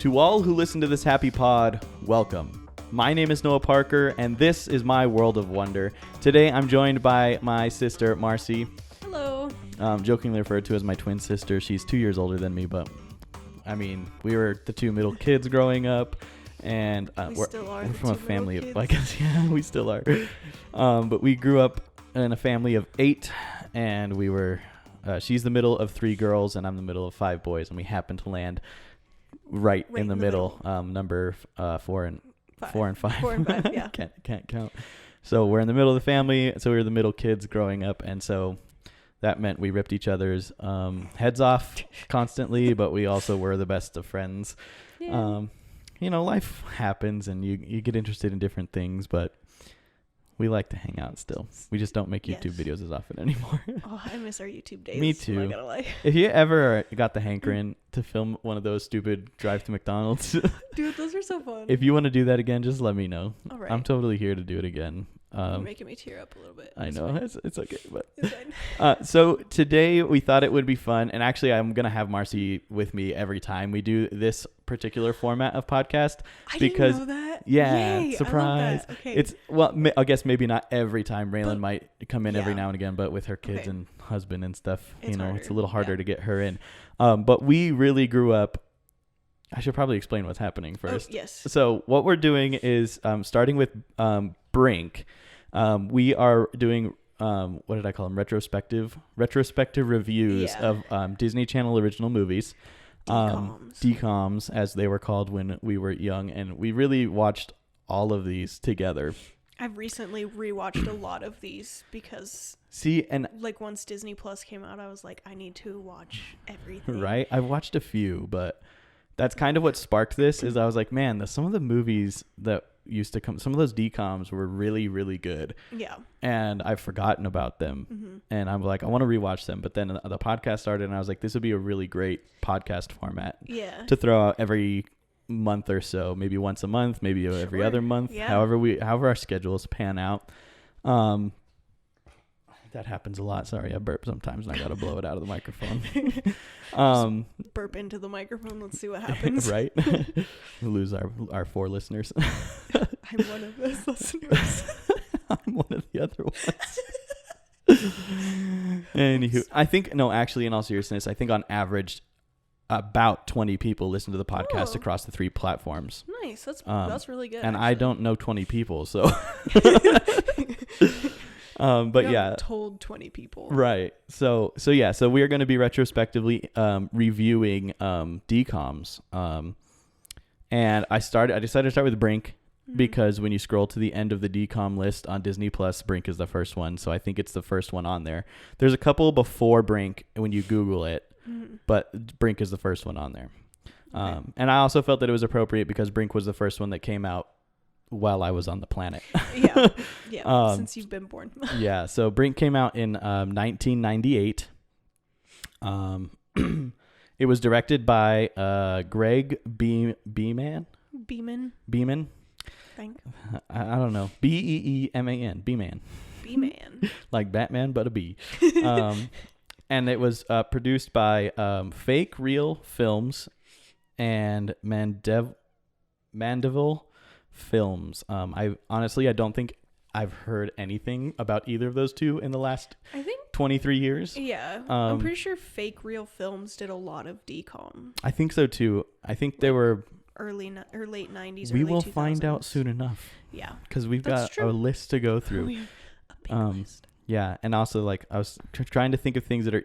To all who listen to this happy pod, welcome. My name is Noah Parker, and this is my world of wonder. Today, I'm joined by my sister, Marci. Hello. Jokingly referred to as my twin sister. She's 2 years older than me, but I mean, we were the two middle kids growing up, and we're from a family of, I guess, yeah, we still are. But we grew up in a family of 8, and we were, she's the middle of 3 girls, and I'm the middle of 5 boys, and we happened to land right in the middle. Number 4 and 5. 4 and 5. 4 and 5, yeah. can't count. So we're in the middle of the family. So we were the middle kids growing up, and so that meant we ripped each other's heads off constantly, but we also were the best of friends. Yeah. You know, life happens, and you get interested in different things, but we like to hang out still. We just don't make YouTube videos as often anymore. Oh, I miss our YouTube days. Me too. I'm not gonna lie. If you ever got the hankering to film one of those stupid drive to McDonald's, dude, those are so fun. if you want to do that again, just let me know. All right. I'm totally here to do it again. You're making me tear up a little bit. I know. It's okay. But it's fine. So today we thought it would be fun. And actually, I'm going to have Marci with me every time we do this particular format of podcast. I didn't know that. Yeah. Yay, surprise. I love that. Okay. It's, well, I guess maybe not every time. Raylan might come in every now and again, but with her kids and husband and stuff, it's harder. It's a little harder to get her in. But we really grew up. I should probably explain what's happening first. Oh, yes. So what we're doing is starting with Brink. We are doing what did I call them? Retrospective reviews of Disney Channel original movies. DCOMs, as they were called when we were young, and we really watched all of these together. I've recently rewatched a lot of these because like once Disney Plus came out, I was like, I need to watch everything. Right? I've watched a few, but that's kind of what sparked this. Is I was like, man, some of the movies that used to come, some of those DCOMs were really, really good. Yeah. And I've forgotten about them. Mm-hmm. And I'm like, I want to rewatch them. But then the podcast started, and I was like, this would be a really great podcast format. Yeah. To throw out every month or so, maybe once a month, maybe every other month, however our schedules pan out. That happens a lot. Sorry, I burp sometimes, and I gotta blow it out of the microphone. Burp into the microphone. Let's see what happens. Right? We lose our 4 listeners. I'm one of those listeners. I'm one of the other ones. Anywho, I think actually, in all seriousness, I think on average, about 20 people listen to the podcast across the 3 platforms. Nice. That's really good. And actually. I don't know 20 people, so. But yeah, told 20 people. Right. So we are going to be retrospectively reviewing DCOMs. And I decided to start with Brink because when you scroll to the end of the DCOM list on Disney Plus, Brink is the first one. So I think it's the first one on there. There's a couple before Brink when you Google it, but Brink is the first one on there. Okay. And I also felt that it was appropriate because Brink was the first one that came out while I was on the planet. Yeah, since you've been born. Yeah, so Brink came out in 1998. It was directed by Greg Beeman. I don't know. Beeman. Beeman. Like Batman, but a bee. And it was produced by Fake Real Films and Mandeville Films. I don't think I've heard anything about either of those two in the last 23 years. Yeah. I'm pretty sure Fake Real Films did a lot of DCOM. I think so too. I think they were early or late 90s. We will 2000s. find out soon enough. Yeah. Because we've got a list to go through. We have a big list. Yeah, and also like I was trying to think of things that are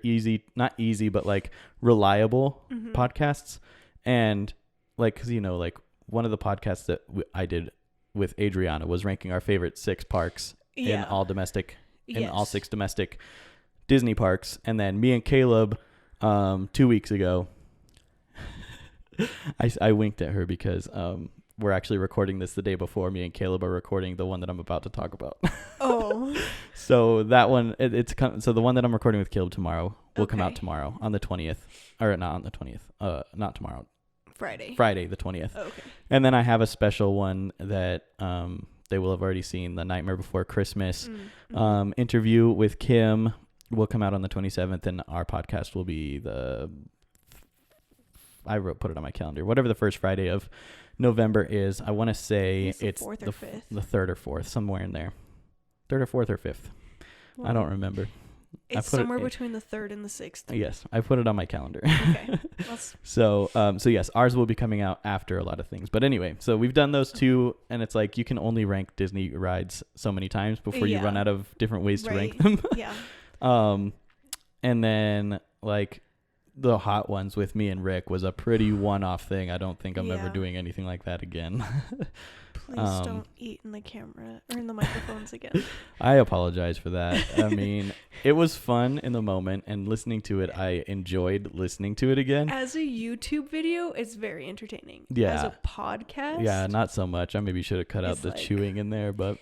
not easy, but like reliable podcasts, and like because like one of the podcasts that I did with Adriana was ranking our favorite 6 parks in all domestic, in all 6 domestic Disney parks. And then me and Caleb, 2 weeks ago, I winked at her because we're actually recording this the day before me and Caleb are recording the one that I'm about to talk about. Oh. So that one, so the one that I'm recording with Caleb tomorrow will come out tomorrow on the 20th, or not on the 20th, not tomorrow. Friday the 20th. Oh, okay. And then I have a special one that they will have already seen, the Nightmare Before Christmas interview with Kim will come out on the 27th, and our podcast will be the put it on my calendar. Whatever the first Friday of November is, I want to say it's the 3rd or 4th, somewhere in there. 3rd or 4th or 5th. Well, I don't remember. It's somewhere between the 3rd and the 6th. Yes, I put it on my calendar. Okay. So yes, ours will be coming out after a lot of things. But anyway, so we've done those two, and it's like you can only rank Disney rides so many times before you run out of different ways to rank them. Yeah. And then like the hot ones with me and Rick was a pretty one-off thing. I don't think I'm ever doing anything like that again. Please don't eat in the camera or in the microphones again. I apologize for that. I mean, it was fun in the moment, and listening to it, I enjoyed listening to it again. As a YouTube video, it's very entertaining. Yeah. As a podcast? Yeah, not so much. I maybe should have cut out the chewing in there, but...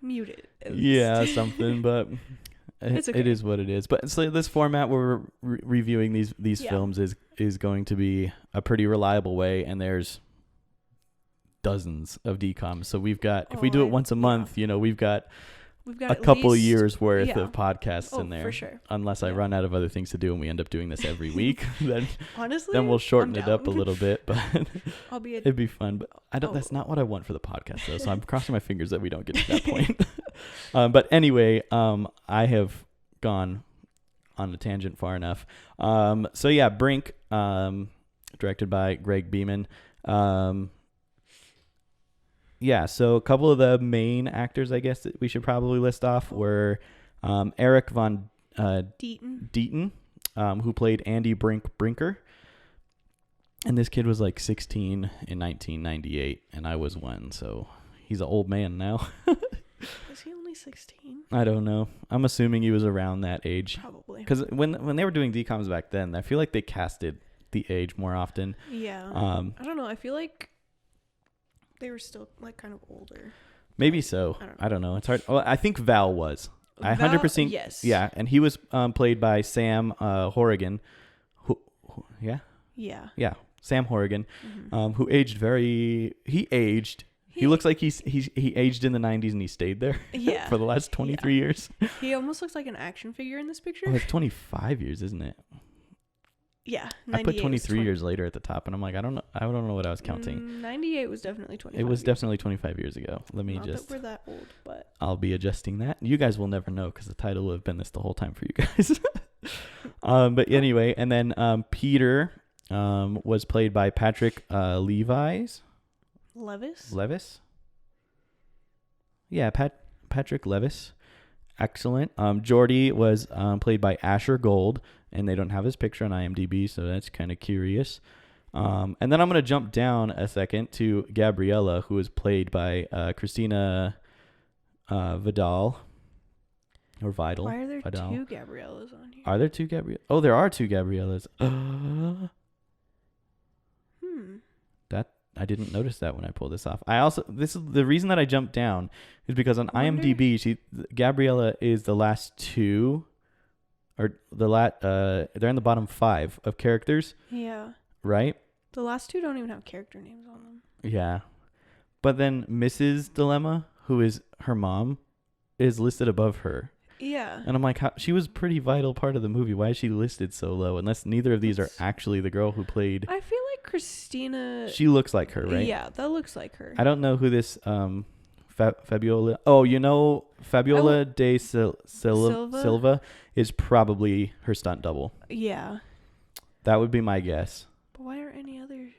Mute it. Yeah, something, but... It's okay. It is what it is. But so this format where we're reviewing these films is going to be a pretty reliable way, and there's dozens of DCOMs. So we've got, if we do it once a month, we've got a couple years worth of podcasts in there. For sure. Unless I run out of other things to do and we end up doing this every week, then honestly, then we'll shorten it up a little bit. But it'd be fun. But that's not what I want for the podcast though. So I'm crossing my fingers that we don't get to that point. But anyway, I have gone on a tangent far enough. So yeah, Brink, directed by Greg Beeman. Yeah, so a couple of the main actors, I guess, that we should probably list off were Eric Von Deeten, who played Andy Brinker. And this kid was like 16 in 1998, and I was 1, so he's an old man now. Was he only 16? I don't know. I'm assuming he was around that age. Probably. Because when they were doing DCOMs back then, I feel like they casted the age more often. Yeah. I don't know. I feel like they were still like kind of older. Maybe so. I don't know. It's hard. Well, I think Val was. 100%. Yes. Yeah, and he was played by Sam Horrigan. Yeah. Yeah, Sam Horrigan, who aged He aged. He looks like he aged in the 90s and he stayed there for the last 23 years. He almost looks like an action figure in this picture. Oh, it's 25 years, isn't it? Yeah, I put 23 years later at the top, and I'm like, I don't know what I was counting. 98 was definitely 25. It was definitely 25 years ago. Let me Not that we're that old, but I'll be adjusting that. You guys will never know because the title will have been this the whole time for you guys. But anyway, and then Peter was played by Patrick Levis. Yeah, Patrick Levis. Excellent. Jordy was played by Asher Gold, and they don't have his picture on IMDb, so that's kind of curious. And then I'm going to jump down a second to Gabriella, who is played by Christina Vidal. Or Vidal. Why are there two Gabriellas on here? Are there two Gabriellas? Oh, there are two Gabriellas. That I didn't notice that when I pulled this off. This is the reason that I jumped down is because on IMDb, Gabriella is the last two, or they're in the bottom 5 of characters. Yeah. Right. The last 2 don't even have character names on them. Yeah, but then Mrs. Dilemma, who is her mom, is listed above her. Yeah. And I'm like, she was a pretty vital part of the movie. Why is she listed so low? Unless neither of these are actually the girl who played. I feel like Christina. She looks like her, right? Yeah, that looks like her. I don't know who this Fabiola. Oh, Fabiola de Silva is probably her stunt double. Yeah. That would be my guess. But why are any other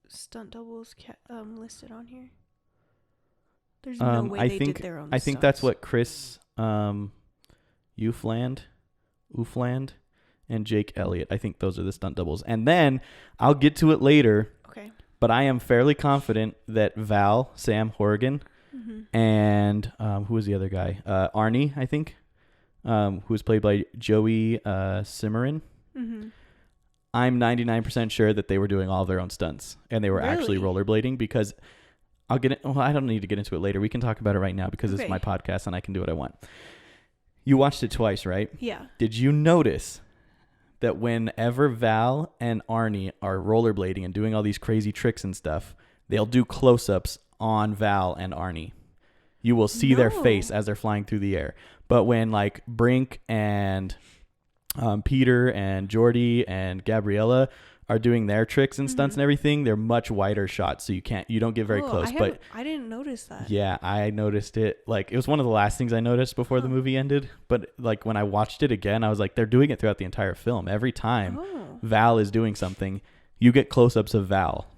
stunt doubles listed on here? There's no way they did their own I think stunts. that's what Chris Ufland, and Jake Elliott. I think those are the stunt doubles. And then I'll get to it later. Okay. But I am fairly confident that Sam Horrigan, and who was the other guy? Arnie, I think, who was played by Joey Cimarron. I'm 99% sure that they were doing all their own stunts and they were actually rollerblading, because I don't need to get into it later. We can talk about it right now because it's my podcast and I can do what I want. You watched it twice, right? Yeah. Did you notice that whenever Val and Arnie are rollerblading and doing all these crazy tricks and stuff, they'll do close-ups on Val and Arnie? You will see their face as they're flying through the air. But when like Brink and Peter and Jordy and Gabriella are doing their tricks and stunts and everything, they're much wider shots, so you don't get very close. But I didn't notice that. Yeah, I noticed it. Like, it was one of the last things I noticed before the movie ended. But like when I watched it again, I was like, they're doing it throughout the entire film. Every time Val is doing something, you get close-ups of Val.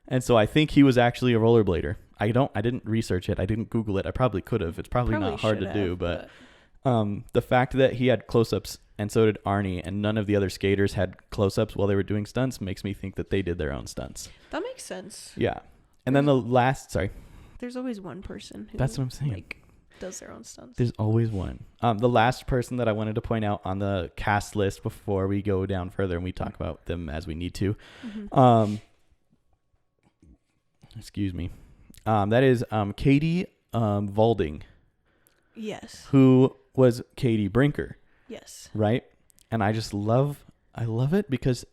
And so I think he was actually a rollerblader. I didn't research it. I didn't Google it. I probably could have. It's probably not hard to do, but the fact that he had close-ups and so did Arnie, and none of the other skaters had close-ups while they were doing stunts makes me think that they did their own stunts. That makes sense. Yeah. And then there's always one person who that's what I'm saying. Like, does their own stunts. There's always one. The last person that I wanted to point out on the cast list before we go down further and we talk about them as we need to. Excuse me. That is Katie Valding. Yes. Who was Katie Brinker. Yes. Right? And I love it because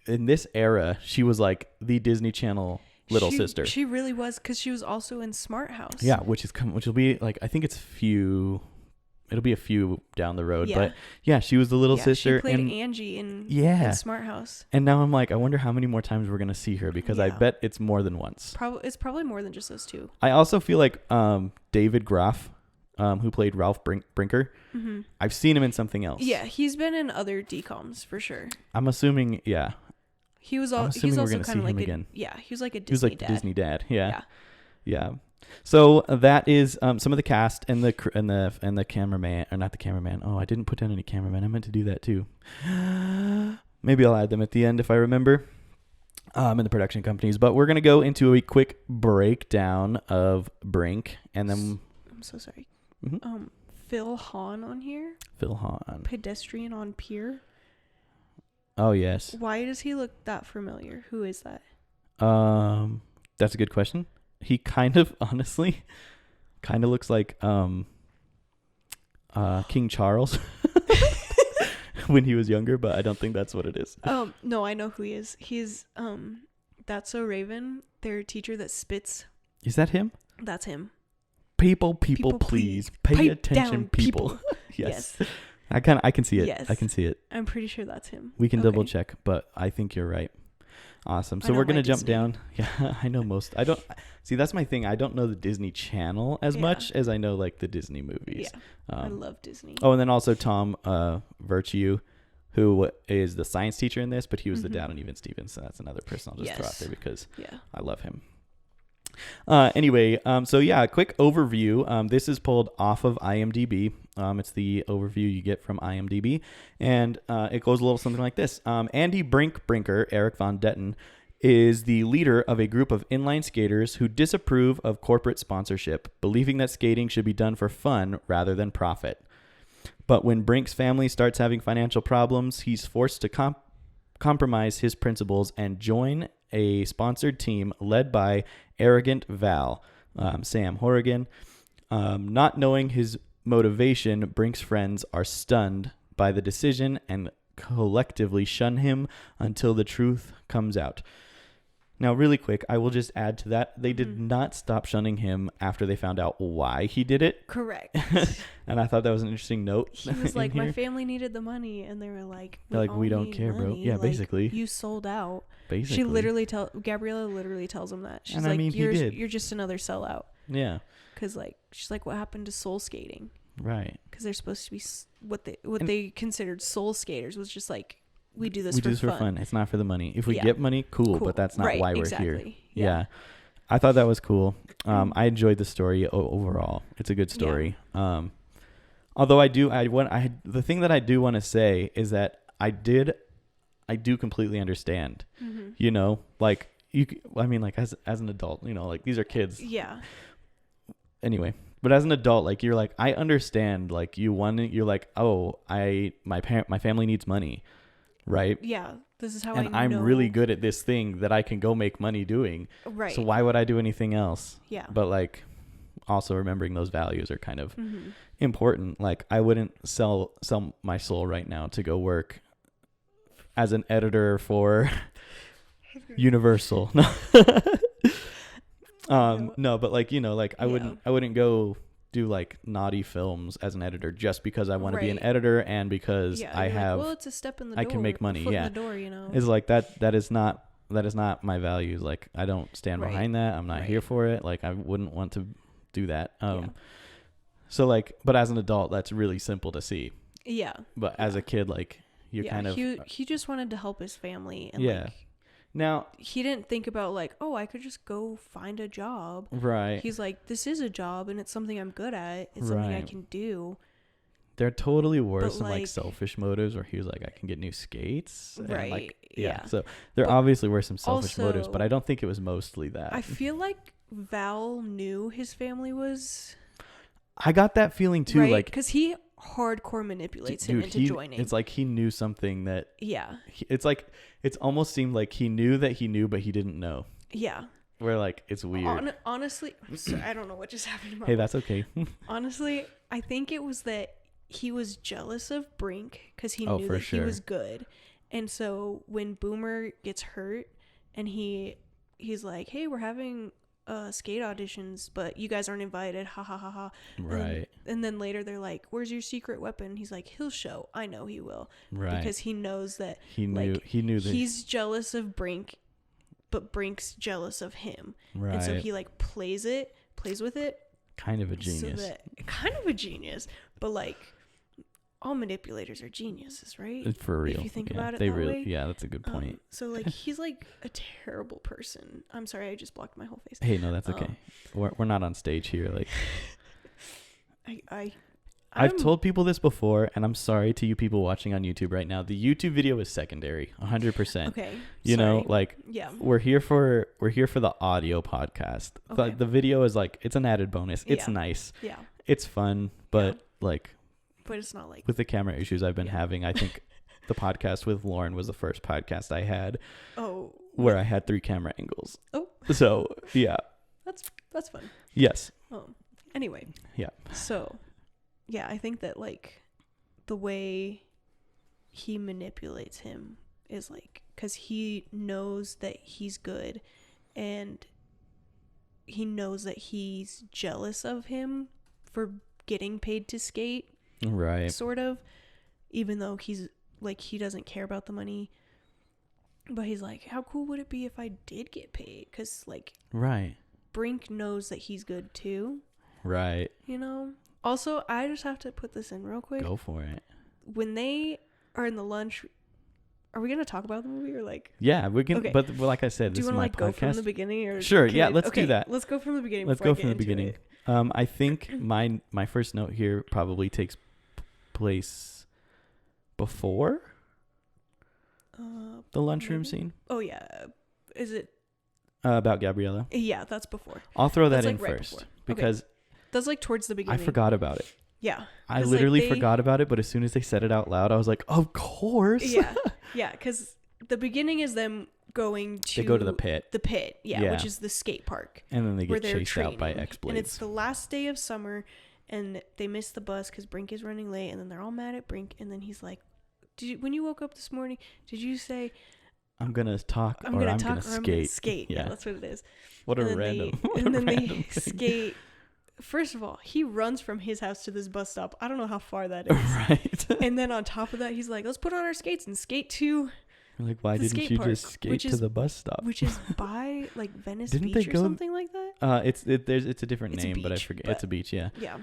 in this era, she was like the Disney Channel little sister. She really was, because she was also in Smart House. Yeah, which will be like, I think it'll be a few down the road. Yeah. But yeah, she was the little sister. She played Angie in Smart House. And now I'm like, I wonder how many more times we're going to see her, because I bet it's more than once. It's probably more than just those two. I also feel like David Groff, who played Ralph Brinker, I've seen him in something else. Yeah, he's been in other DCOMs for sure. I'm assuming, yeah. He's also kind of like again. Yeah, he was like a Disney dad. Disney dad. Yeah. So that is some of the cast and the cameraman, or not the cameraman. Oh, I didn't put down any cameraman. I meant to do that too. Maybe I'll add them at the end if I remember. And the production companies. But we're gonna go into a quick breakdown of Brink, and then I'm so sorry. Phil Hahn on here. Phil Hahn. Pedestrian on Pier. Oh yes. Why does he look that familiar? Who is that? That's a good question. He honestly looks like King Charles when he was younger, but I don't think that's what it is. No, I know who he is. He's That's So Raven, their teacher that spits. Is that him? That's him. People, please pay attention, people. Yes. I can see it. Yes. I can see it. I'm pretty sure that's him. We can double check, but I think you're right. Awesome. So we're going to jump down. Yeah, I know most. I don't see, that's my thing. I don't know the Disney Channel as much as I know like the Disney movies. Yeah. I love Disney. Oh, and then also Tom Virtue, who is the science teacher in this, but he was the dad on Even Stevens. So that's another person I'll just throw out there because I love him. Anyway, so yeah, a quick overview. This is pulled off of IMDb. It's the overview you get from IMDb, and it goes a little something like this. Andy Brinker, Eric Von Detten, is the leader of a group of inline skaters who disapprove of corporate sponsorship, believing that skating should be done for fun rather than profit. But when Brink's family starts having financial problems, he's forced to compromise his principles and join a sponsored team led by arrogant Val, Sam Horrigan. Not knowing his motivation, Brink's friends are stunned by the decision and collectively shun him until the truth comes out. Now, really quick, I will just add to that. They did not stop shunning him after they found out why he did it. Correct. And I thought that was an interesting note. He was like, my family needed the money. And they were like, we don't care, money. Bro. Yeah, like, basically. You sold out. Basically. Gabriella literally tells him that. She's and like, I mean, you're just another sellout. Yeah. Because like, she's like, what happened to soul skating? Right. Because they're supposed to be what they considered soul skaters was just like, we do this for fun. It's not for the money. If we get money, cool, but that's not why we're here. Yeah. I thought that was cool. I enjoyed the story overall. It's a good story. Although the thing that I do want to say is that I do completely understand. You know, like like as an adult, you know, like these are kids. Yeah. Anyway, but as an adult, like you're like, I understand, like you're like, oh, my family needs money. Right? Yeah. This is how and I'm really good at this thing that I can go make money doing. Right. So why would I do anything else? Yeah. But like also remembering those values are kind of important. Like I wouldn't sell my soul right now to go work as an editor for Universal. No, but like, you know, like I wouldn't go do like naughty films as an editor just because I want to be an editor and because I have. Well, it's a step in the door. I can make money. Foot in the door, you know. It's like that is not my values. Like I don't stand behind that. I'm not here for it. Like I wouldn't want to do that. So like, but as an adult, that's really simple to see. Yeah. But as a kid, like you're kind of. He just wanted to help his family. And like, now he didn't think about like, oh, I could just go find a job. Right. He's like, this is a job and it's something I'm good at. It's something I can do. There totally were some like selfish motives where he was like, I can get new skates. Right. And like, So there obviously were some selfish motives, but I don't think it was mostly that. I feel like Val knew his family was. I got that feeling too. Like, because he hardcore manipulates him into joining. It's like he knew something that. Yeah. It's like, it's almost seemed like he knew that he knew, but he didn't know. Yeah. Where like, it's weird. Honestly, I'm sorry, I don't know what just happened. Hey, that's okay. Honestly, I think it was that he was jealous of Brink because he knew that he was good. And so when Boomer gets hurt and he's like, hey, we're having skate auditions, but you guys aren't invited. Ha ha ha ha. Right. And then later they're like, where's your secret weapon? He's like, he'll show. I know he will. Right. Because he knows that he knew that he's jealous of Brink, but Brink's jealous of him. Right. And so he like plays with it. Kind of a genius. But like all manipulators are geniuses, right? For real. If you think about it that way. Yeah, that's a good point. So like he's like a terrible person. I'm sorry, I just blocked my whole face. Hey, no, that's okay. We're not on stage here. Like I've told people this before, and I'm sorry to you people watching on YouTube right now. The YouTube video is secondary, 100%. Okay. You know, like we're here for the audio podcast. Okay. The video is like it's an added bonus. It's nice. Yeah. It's fun, but but it's not like with the camera issues I've been having. I think the podcast with Lauren was the first podcast I had. Where I had 3 camera angles. So yeah. That's fun. Yes. Anyway. Yeah. So. Yeah, I think that, like, the way he manipulates him is, like, because he knows that he's good and he knows that he's jealous of him for getting paid to skate. Right. Sort of. Even though he's, like, he doesn't care about the money. But he's like, how cool would it be if I did get paid? Because, like, right. Brink knows that he's good, too. Right. You know? Also, I just have to put this in real quick. Go for it. When they are in the lunch, are we going to talk about the movie or like? Yeah, we can. Okay. But like I said, this is my podcast. Do you want to go from the beginning or? Sure. Yeah, let's do that. Let's go from the beginning. Let's go from the beginning. I think my first note here probably takes place before the lunchroom scene. Oh yeah, is it about Gabriella? Yeah, that's before. I'll throw that in first because. That's like towards the beginning. I forgot about it. Yeah. I literally forgot about it, but as soon as they said it out loud, I was like, of course. Yeah. Yeah, because the beginning is them going to... They go to the pit. The pit, yeah, which is the skate park. And then they get chased out by X-Blades. And it's the last day of summer, and they miss the bus because Brink is running late, and then they're all mad at Brink, and then he's like, when you woke up this morning, did you say... I'm going to talk or I'm going to skate. Yeah, that's what it is. What a random... And then they skate... First of all, he runs from his house to this bus stop. I don't know how far that is. Right. And then on top of that, he's like, let's put on our skates and skate to like, why didn't you just skate to the bus stop? Which is by like Venice Beach or something like that? It's a different name, but I forget. It's a beach, yeah. Yeah.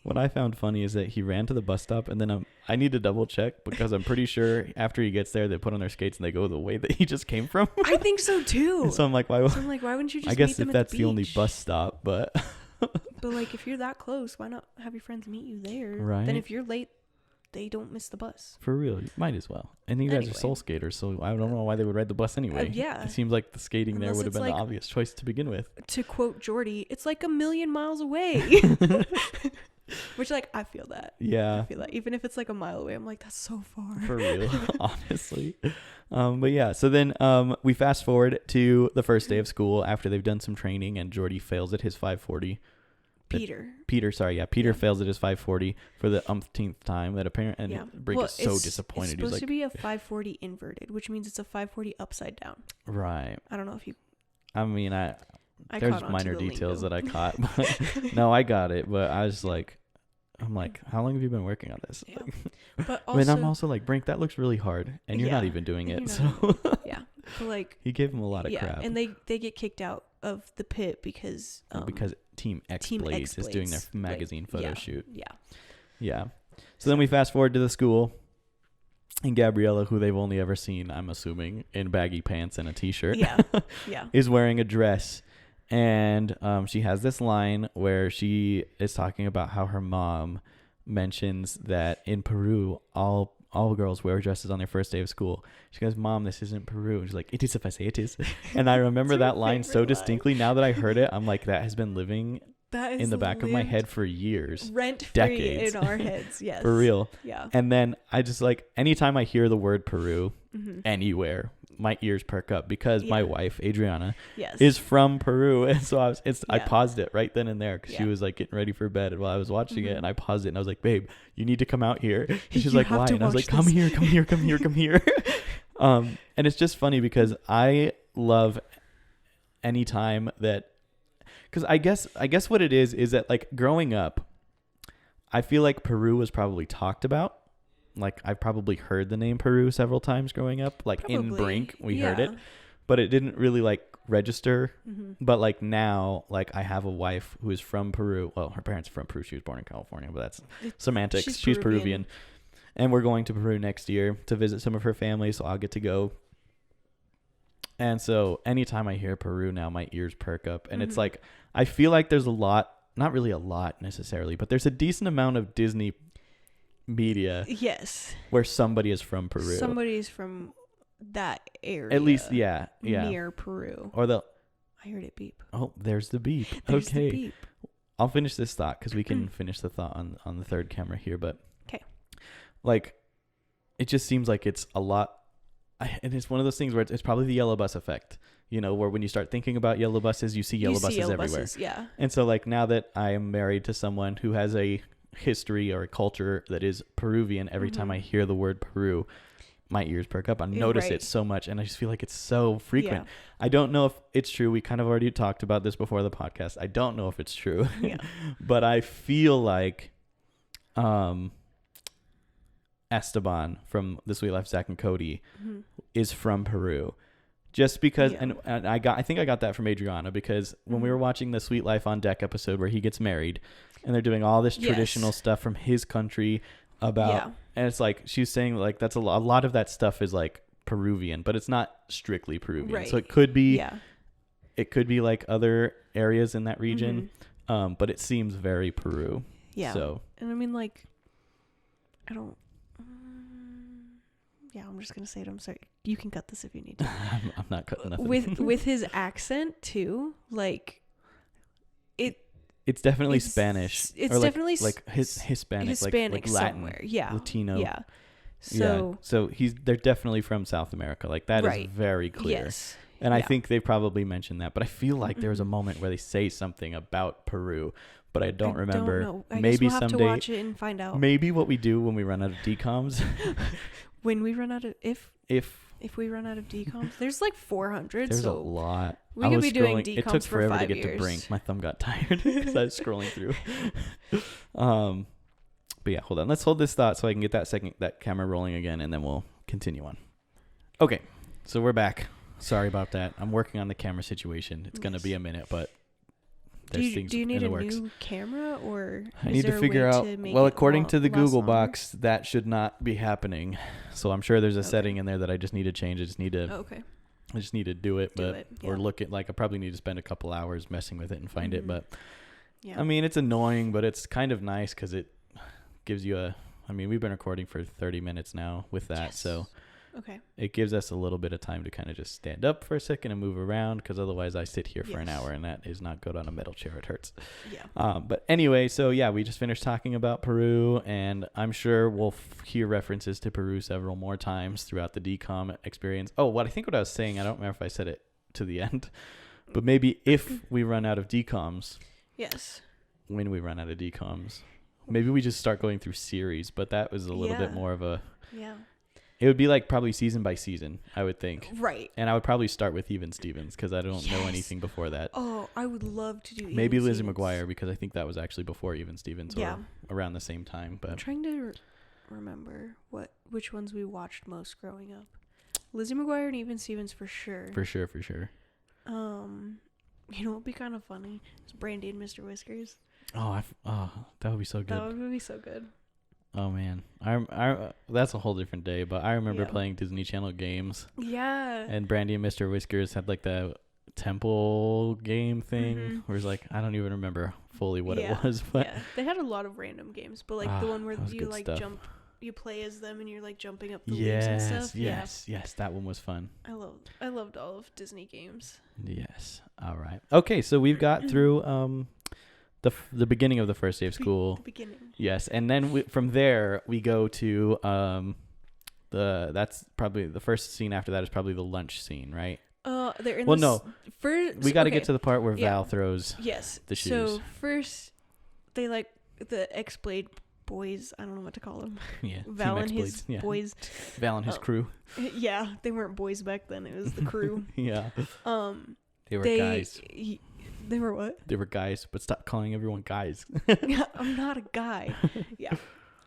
What I found funny is that he ran to the bus stop, and then I need to double check because I'm pretty sure after he gets there, they put on their skates and they go the way that he just came from. I think so too. And so I'm like, why wouldn't you just? I guess meet them if that's at the only bus stop, but. But like, if you're that close, why not have your friends meet you there? Right. Then if you're late, they don't miss the bus. For real, you might as well. And you guys are soul skaters, so I don't know why they would ride the bus anyway. Yeah. It seems like the skating there would have been the obvious choice to begin with. To quote Jordy, it's like 1,000,000 miles away. Which, like, I feel that. Yeah. I feel that. Even if it's like a mile away, I'm like, that's so far. For real, honestly. But yeah, so then we fast forward to the first day of school after they've done some training and Jordy fails at his 540. Peter fails at his 540 for the umpteenth time. That apparently, and Brink is so disappointed. It's supposed to be a 540 inverted, which means it's a 540 upside down. Right. I don't know if you. I mean, there's minor details that I caught. But no, I got it. But I was like, I'm like, how long have you been working on this? Yeah. Like, But I mean, also, I'm also like, Brink, that looks really hard, and you're not even doing it. So yeah, but like, he gave him a lot of crap. and they get kicked out of the pit because Team X Blades is doing their magazine photo shoot. Yeah. So then we fast forward to the school, and Gabriella, who they've only ever seen, I'm assuming, in baggy pants and a t-shirt, is wearing a dress. And she has this line where she is talking about how her mom mentions that in Peru, all girls wear dresses on their first day of school. She goes, Mom, this isn't Peru. And she's like, it is if I say it is. And I remember that line so distinctly. Now that I heard it, I'm like, that has been living in the back of my head for years. Rent-free decades. in our heads, yes. For real. Yeah. And then I just like, anytime I hear the word Peru anywhere, my ears perk up because my wife, Adriana, is from Peru. And so I paused it right then and there because she was like getting ready for bed while I was watching it. And I paused it and I was like, babe, you need to come out here. And she's like, why? And I was like, come here. And it's just funny because I love any time that, because I guess what it is that like growing up, I feel like Peru was probably talked about. Like I've probably heard the name Peru several times growing up. Like in Brink, we heard it, but it didn't really like register. But like now, like I have a wife who is from Peru. Well, her parents are from Peru. She was born in California, but that's semantics. She's Peruvian. And we're going to Peru next year to visit some of her family, so I'll get to go. And so anytime I hear Peru now, my ears perk up. And it's like, I feel like there's a lot, not really a lot necessarily, but there's a decent amount of Disney media where somebody is from Peru. Somebody's from that area. At least, yeah. Near Peru. Or I heard it beep. Oh, there's the beep. There's okay. the beep. I'll finish this thought because we can finish the thought on the third camera here. But okay, like, it just seems like it's a lot. And it's one of those things where it's probably the yellow bus effect, you know, where when you start thinking about yellow buses, you see yellow buses everywhere. Yeah. And so like now that I am married to someone who has a history or a culture that is Peruvian, every time I hear the word Peru, my ears perk up. I notice it so much, and I just feel like it's so frequent. I don't know if it's true. We kind of already talked about this before the podcast. I don't know if it's true, but I feel like Esteban from The Sweet Life, Zach and Cody is from Peru. Just because, and I think I got that from Adriana because when we were watching the Sweet Life on Deck episode where he gets married and they're doing all this traditional stuff from his country about, and it's like, she was saying like, that's a lot of that stuff is like Peruvian, but it's not strictly Peruvian. Right. So it could be, like other areas in that region, but it seems very Peru. Yeah. So, and I mean, like, I don't, I'm just gonna say it. I'm sorry. You can cut this if you need to. I'm not cutting nothing. With his accent too, like it's definitely Spanish. It's or definitely like Hispanic, like Latin, somewhere. Yeah, Latino. Yeah. So they're definitely from South America. Like that is very clear. Yes. And I think they probably mentioned that, but I feel like there was a moment where they say something about Peru, but I don't remember. Don't know. Maybe guess we'll someday have to watch it and find out. Maybe what we do when we run out of DCOMs. When we run out of if we run out of DCOMs, there's like 400. There's a lot. We could be doing DCOMs. It took forever for 5 to get years. to Brink. My thumb got tired because I was scrolling through. But yeah, hold on. Let's hold this thought so I can get that camera rolling again, and then we'll continue on. Okay, so we're back. Sorry about that. I'm working on the camera situation. It's gonna be a minute, but there's things do you need in a the works. New camera, or I need to figure out? Well, according to the Google box, that should not be happening. So I'm sure there's a setting in there that I just need to change. I just need to do it, or look at, like, I probably need to spend a couple hours messing with it and find it. But I mean, it's annoying, but it's kind of nice because it gives you we've been recording for 30 minutes now with that, so it gives us a little bit of time to kind of just stand up for a second and move around, because otherwise I sit here for an hour, and that is not good on a metal chair. It hurts. But anyway, so we just finished talking about Peru, and I'm sure we'll hear references to Peru several more times throughout the DCOM experience. What I was saying, I don't remember if I said it to the end, but maybe if we run out of DCOMs, when we run out of DCOMs, maybe we just start going through series, but that was a little bit more of a It would be like probably season by season, I would think. Right. And I would probably start with Even Stevens because I don't know Yes. anything before that. Oh, I would love to do Maybe Even Lizzie Stevens. McGuire because I think that was actually before Even Stevens Yeah. or around the same time. I'm But trying to remember which ones we watched most growing up. Lizzie McGuire and Even Stevens for sure. for sure. You know what would be kind of funny? It's Brandy and Mr. Whiskers. Oh, that would be so good. That would be so good. Oh man, I that's a whole different day. But I remember Yeah. playing Disney Channel games, Yeah. and Brandy and Mr. Whiskers had like the temple game thing, Mhm. where it's like I don't even remember fully what Yeah. it was, but Yeah. They had a lot of random games, but like the one where that was you good like stuff. jump, you play as them and you're like jumping up the leaves and stuff. yes, that one was fun. Yeah. I loved all of Disney games. Yes. All right. Okay, so we've got through the beginning of the first day of school. The beginning. Yes, and then from there we go to that's probably the first scene after that is probably the lunch scene, right? They're in Well, this no. first. We got to okay. get to the part where Yeah. Val throws. Yes. the shoes. So first, they like the X-Blade boys. I don't know what to call them. Yeah. Val Team and his X-Blades. Yeah. boys. Val and his crew. Yeah, they weren't boys back then. It was the crew. Yeah. They were they guys. They were what? They were guys, but stop calling everyone guys. I'm not a guy. Yeah,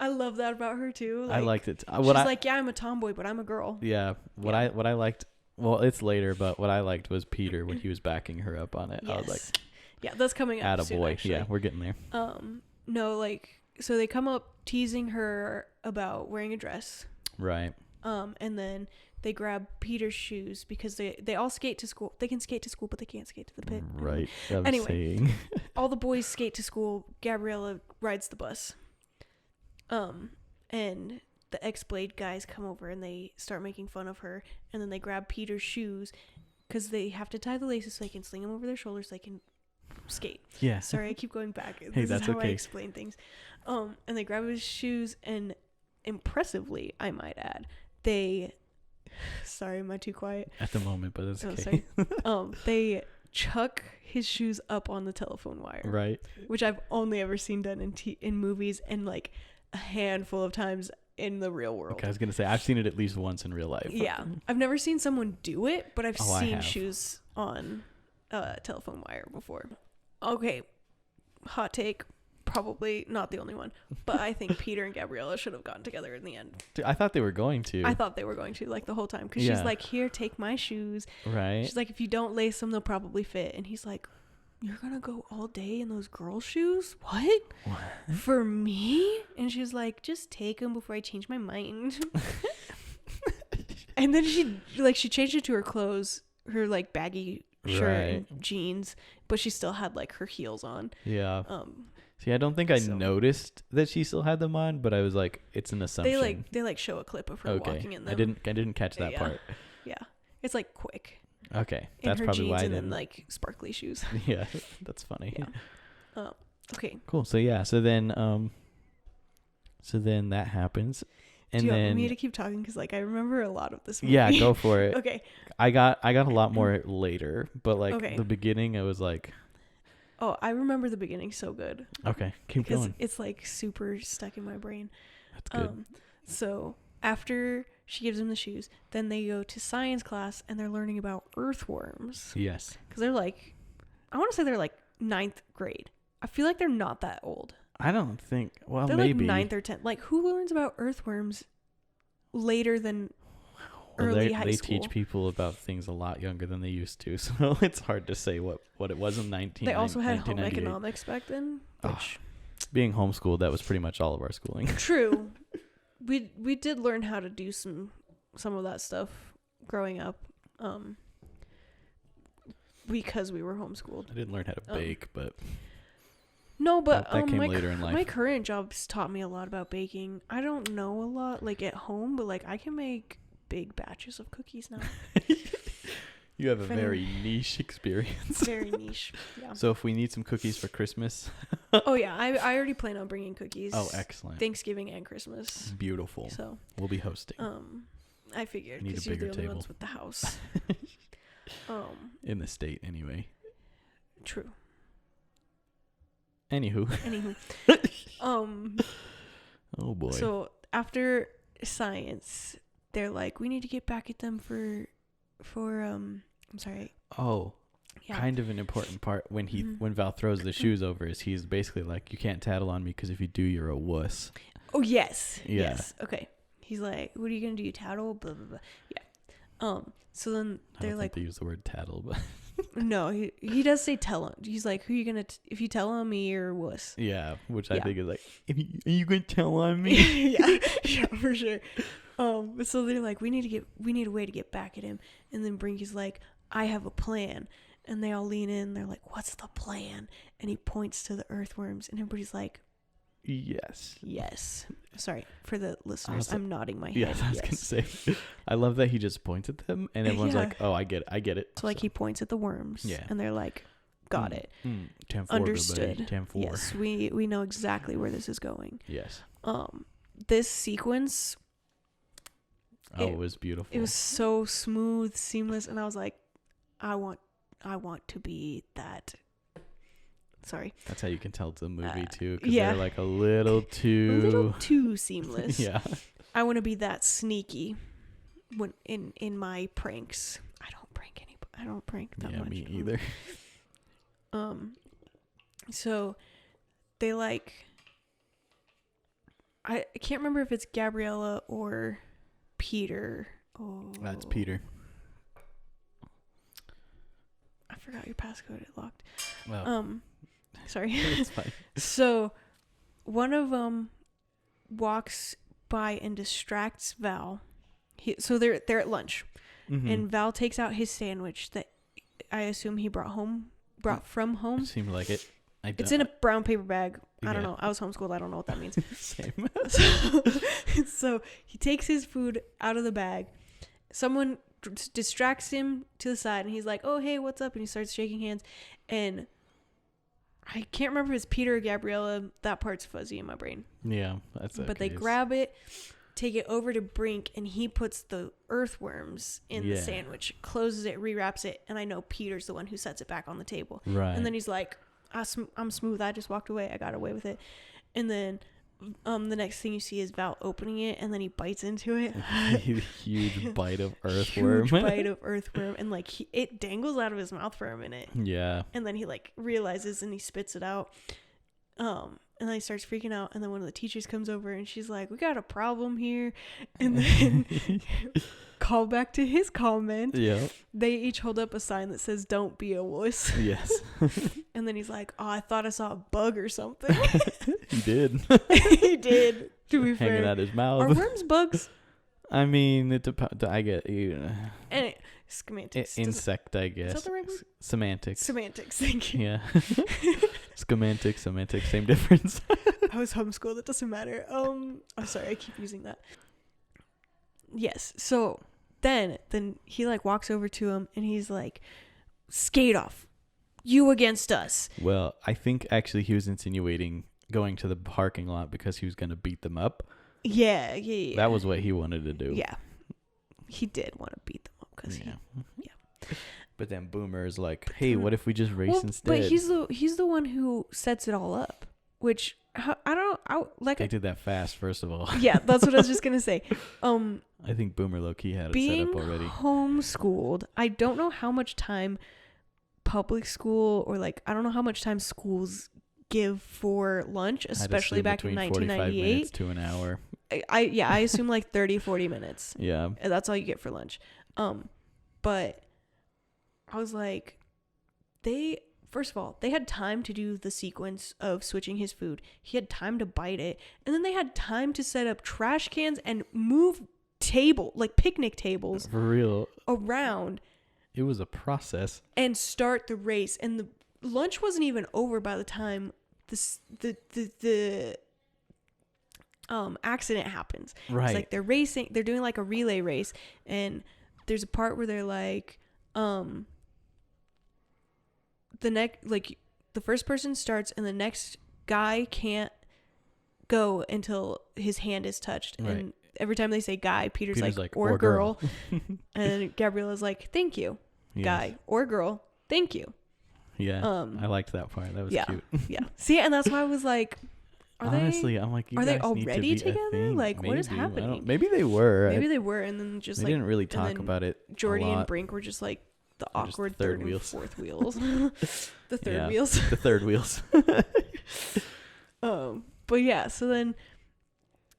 I love that about her too. I liked it. She's like, yeah, I'm a tomboy, but I'm a girl. Yeah. What I liked. Well, it's later, but what I liked was Peter when he was backing her up on it. Yes. I was like, yeah, that's coming up soon, attaboy. actually. Yeah, we're getting there. No, like, so they come up teasing her about wearing a dress. Right. And then they grab Peter's shoes because they all skate to school. They can skate to school, but they can't skate to the pit. Right. I'm Anyway. saying. All the boys skate to school. Gabriella rides the bus. And the X-Blade guys come over and they start making fun of her. And then they grab Peter's shoes because they have to tie the laces so they can sling them over their shoulders so they can skate. Yeah. Sorry, I keep going back. Hey, This that's is how okay. I explain things. And they grab his shoes and impressively, I might add, they... Sorry, am I too quiet? At the moment, but it's Oh, okay. sorry. They chuck his shoes up on the telephone wire. Right. Which I've only ever seen done in movies and like a handful of times in the real world. Okay, I was gonna say I've seen it at least once in real life. Yeah, I've never seen someone do it, but I've Oh, I seen have. shoes on telephone wire before. Okay, hot take, probably not the only one, but I think Peter and Gabriella should have gotten together in the end. Dude, I thought they were going to. I thought they were going to, like, the whole time, because Yeah. she's like, here, take my shoes. Right. She's like, if you don't lace them, they'll probably fit. And he's like, you're gonna go all day in those girl shoes? What? For me? And she's like, just take them before I change my mind. And then she changed it to her clothes, her like baggy shirt and jeans, but she still had like her heels on. Yeah. See, I don't think I so- noticed that she still had them on, but I was like, it's an assumption. They like show a clip of her walking in them. I didn't catch that Yeah. part. Yeah, it's like quick. Okay, In that's her probably jeans why I and then didn't. like sparkly shoes. Yeah, that's funny. Yeah. Okay. Cool. So yeah, so then that happens, and Do you then want me to keep talking? Because like I remember a lot of this movie. yeah, go for it. Okay. I got a lot more later, but like Okay. the beginning, I was like, Oh, I remember the beginning so good. okay, keep Because going. it's like super stuck in my brain. That's good. So after she gives him the shoes, then they go to science class and they're learning about earthworms. Yes. Because they're like, I want to say they're like 9th grade. I feel like they're not that old. I don't think. Well, They're maybe. like 9th or 10th. Like, who learns about earthworms later than early high they school? teach people about things a lot younger than they used to, so it's hard to say what it was in 19. They also had home 1998. economics back then, which Being homeschooled, that was pretty much all of our schooling. true. We did learn how to do some of that stuff growing up, because we were homeschooled. I didn't learn how to bake, but No, but that came later in life. my current job's taught me a lot about baking. I don't know a lot like at home, but like I can make big batches of cookies now. you have a If any- very niche experience. Very niche. Yeah. So if we need some cookies for Christmas, Oh yeah, I already plan on bringing cookies. oh excellent, Thanksgiving and Christmas. beautiful. So We'll be hosting I figured Need a because you're the bigger only table. ones with the house. in the state anyway. True. Anywho, Anywho, oh boy. so after science, they're like, we need to get back at them for I'm sorry. Oh, Yeah. kind of an important part when when Val throws the shoes over is he's basically like, you can't tattle on me because if you do, you're a wuss. Oh, yes. Yeah. Yes. Okay. He's like, what are you going to do? Tattle? Blah, blah, blah. Yeah. So then they're like, they use the word tattle, but no, he does say tell him. He's like, who are you going to, if you tell on me, you're a wuss. yeah, which I think is like, are you going to tell on me? yeah, for sure. So they're like, we need a way to get back at him. And then Brink is like, I have a plan. And they all lean in. They're like, what's the plan? And he points to the earthworms. And everybody's like, yes. Sorry for the listeners. I'm nodding my head. Yeah, I was going to say. I love that he just points at them and everyone's like, oh, I get it. So like he points at the worms. Yeah. And they're like, got it. 10-4, Understood. 10-4. Yes, we know exactly where this is going. Yes. This sequence. It was beautiful. It was so smooth, seamless, and I was like, I want to be that. Sorry. That's how you can tell it's a movie too, because yeah. they're like a little too seamless. Yeah. I want to be that sneaky when in my pranks. I don't prank that much. Me either. So they like. I can't remember if it's Gabriella or Peter. Oh, That's Peter. I forgot your passcode. It locked. Well, sorry. It's fine. So one of them walks by and distracts Val. So they're at lunch, and Val takes out his sandwich that I assume he brought from home. Seemed like it. It's in a brown paper bag. I don't know. I was homeschooled. I don't know what that means. Same. So he takes his food out of the bag. Someone distracts him to the side, and he's like, oh, hey, what's up? And he starts shaking hands. And I can't remember if it's Peter or Gabriella. That part's fuzzy in my brain. Yeah, that's okay. But they grab it, take it over to Brink, and he puts the earthworms in the sandwich, closes it, rewraps it, and I know Peter's the one who sets it back on the table. Right. And then he's like, I'm smooth. I just walked away. I got away with it. And then the next thing you see is Val opening it, and then he bites into it. Huge bite of earthworm. Huge bite of earthworm, and like it dangles out of his mouth for a minute. Yeah. And then he like realizes and he spits it out. And then he starts freaking out, and then one of the teachers comes over and she's like, we got a problem here. And then call back to his comment. Yeah. They each hold up a sign that says, don't be a wuss. Yes. And then he's like, oh, I thought I saw a bug or something. He did. He did, to be fair. Hanging out his mouth. Are worms bugs? I mean, it depends. I get you. And semantics. Insect, I guess. Is that the right word? Semantics. Semantics, thank you. Yeah. Semantics, same difference. I was homeschooled, it doesn't matter. Oh, sorry, I keep using that. Yes, so then he like walks over to him and he's like, skate off. You against us. Well, I think actually he was insinuating going to the parking lot because he was going to beat them up. Yeah. That was what he wanted to do. Yeah. He did want to beat them up because yeah. But then Boomer is like, hey, what if we just race instead? But he's the one who sets it all up, which they did that fast, first of all. Yeah, that's what I was just going to say. I think Boomer low-key had it set up already. Being homeschooled, I don't know how much time public school or like, I don't know how much time schools give for lunch, especially back in 1998. 45 minutes to an hour. I assume like 30-40 minutes. Yeah. That's all you get for lunch. But I was like, first of all, they had time to do the sequence of switching his food. He had time to bite it. And then they had time to set up trash cans and move picnic tables For real. around. It was a process. And start the race. And the lunch wasn't even over by the time the accident happens. Right. It's like they're doing like a relay race, and there's a part where they're like, the first person starts and the next guy can't go until his hand is touched. Right. And every time they say guy, Peter's like or girl. And Gabriella's like, thank you, yes. Guy or girl, thank you. Yeah. I liked that part. That was cute. Yeah. See, and that's why I was like, Honestly, I'm like, you are guys they need to already be a together? thing. Like, what is Maybe. I don't- happening? Maybe they were. Maybe they were, and then just They like didn't really and talk then about it. Jordy a and lot. Brink were just like the They're just awkward third third wheels. and fourth wheels. The third Yeah. wheels. The third wheels. But yeah, so then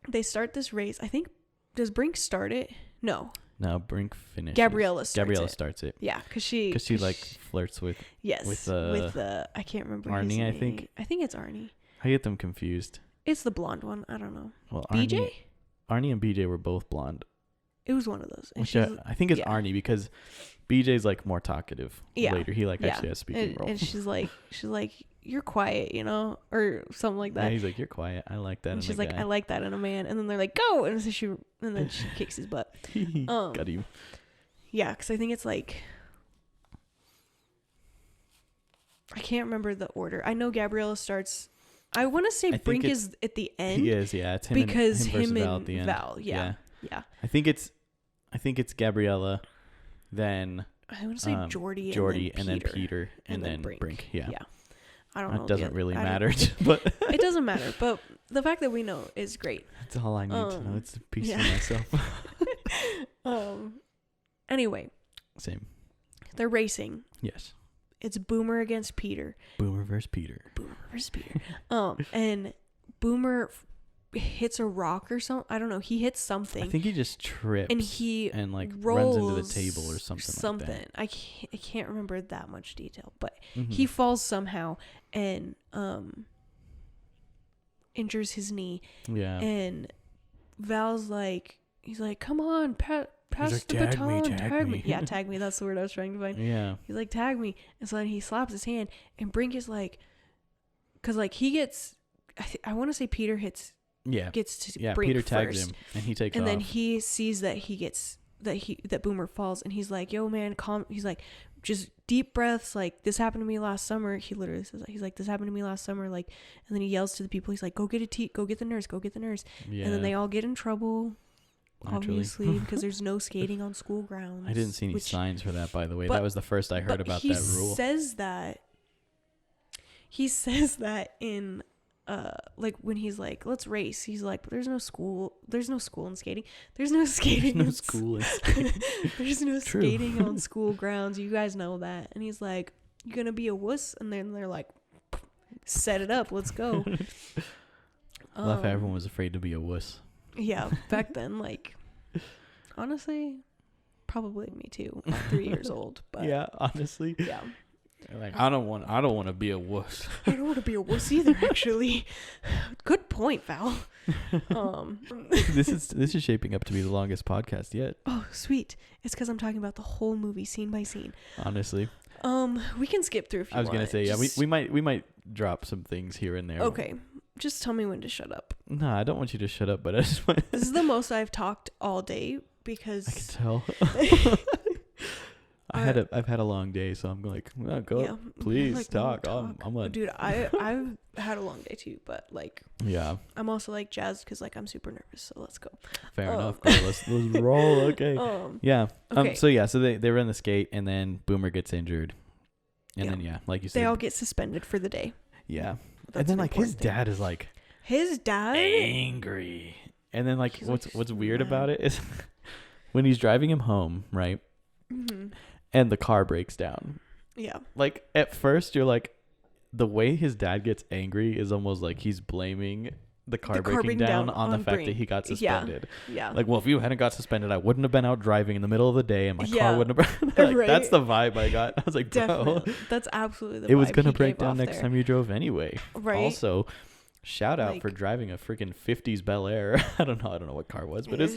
they start this race. I think, does Brink start it? No. No, Brink finishes. Gabriella starts it. Yeah, because she like flirts with. yes with, I can't remember Arnie, his name. I think. I think it's Arnie. I get them confused. It's the blonde one. I don't know. Well, BJ? Arnie and BJ were both blonde. It was one of those. And Which I think is yeah. Arnie because BJ's like more talkative later. He like actually has speaking role. And she's like, you're quiet, you know, or something like that. Yeah, he's like, you're quiet. I like that. And in she's a like, guy. I like that in a man. And then they're like, go. And so then she kicks his butt. Got him. Yeah, because I think it's like, I can't remember the order. I know Gabriella starts. I want to say Brink is at the end. He is, yeah. It's him because and him versus him Val and at the end. Val, yeah. I think it's Gabriella, then I want to say Jordy, and then Peter, and then Brink. Yeah. I don't know. That doesn't really matter, but it doesn't matter. But the fact that we know is great. That's all I need to know. It's a piece of myself. Anyway. Same. They're racing. Yes. It's Boomer against Peter. Boomer versus Peter. And Boomer hits a rock or something. I don't know. He hits something. I think he just trips and he like rolls runs into the table or something. Like that. I can't remember that much detail, but Mm-hmm. he falls somehow and injures his knee. Yeah. And Val's like, he's like, come on, pass like, the tag baton, me, tag me. Yeah, tag me. That's the word I was trying to find. Yeah. He's like, tag me. And so then he slaps his hand, and Brink is like, because like he gets, I want to say Peter gets to Brink Peter tags first. him and he takes and off. then he sees that that Boomer falls, and he's like, yo man, calm. He's like, just deep breaths, like, this happened to me last summer. He literally says that. He's like, this happened to me last summer, like, and then he yells to the people, he's like, go get the nurse, Yeah. and then they all get in trouble. Naturally. Obviously, because there's no skating on school grounds. I didn't see any signs for that, by the way. That was the first I heard about that rule. He says that in like when he's like, let's race. He's like, but there's no school in skating. There's no skating. There's no school in skating. There's no skating on school grounds. You guys know that. And he's like, you gonna be a wuss? And then they're like, set it up. Let's go. I love how everyone was afraid to be a wuss. Yeah, back then, like, honestly, probably me too. I'm 3 years old, but yeah, honestly, yeah. Like, I don't want to be a wuss. I don't want to be a wuss either. Actually, good point, Val. This is shaping up to be the longest podcast yet. Oh, sweet! It's because I'm talking about the whole movie scene by scene. Honestly, we can skip through if you want. I was gonna say, yeah, we might drop some things here and there. Okay. Just tell me when to shut up. No, I don't want you to shut up, but I just want... This is the most I've talked all day because... I can tell. I've had a long day, so I'm like, oh, go, yeah, please like, talk. Dude, I've had a long day too, but like... Yeah. I'm also like jazzed because like I'm super nervous, so let's go. Fair enough, girl. Let's roll, okay. Yeah. Okay. So they run the skate, and then Boomer gets injured. And then, like you said... They all get suspended for the day. Yeah. And then like his dad is like angry, and then like what's weird about it is when he's driving him home, right? Mm-hmm. And the car breaks down. Yeah. Like at first you're like, the way his dad gets angry is almost like he's blaming the car breaking down on the fact Brink. That he got suspended. Yeah. Like, well, if you hadn't got suspended, I wouldn't have been out driving in the middle of the day, and my car wouldn't have been like, right? That's the vibe I got. I was like, bro, that's absolutely the vibe. It was gonna break down next time you drove anyway. Right. Also, shout out for driving a freaking 50s Bel Air. I don't know what car it was, but it was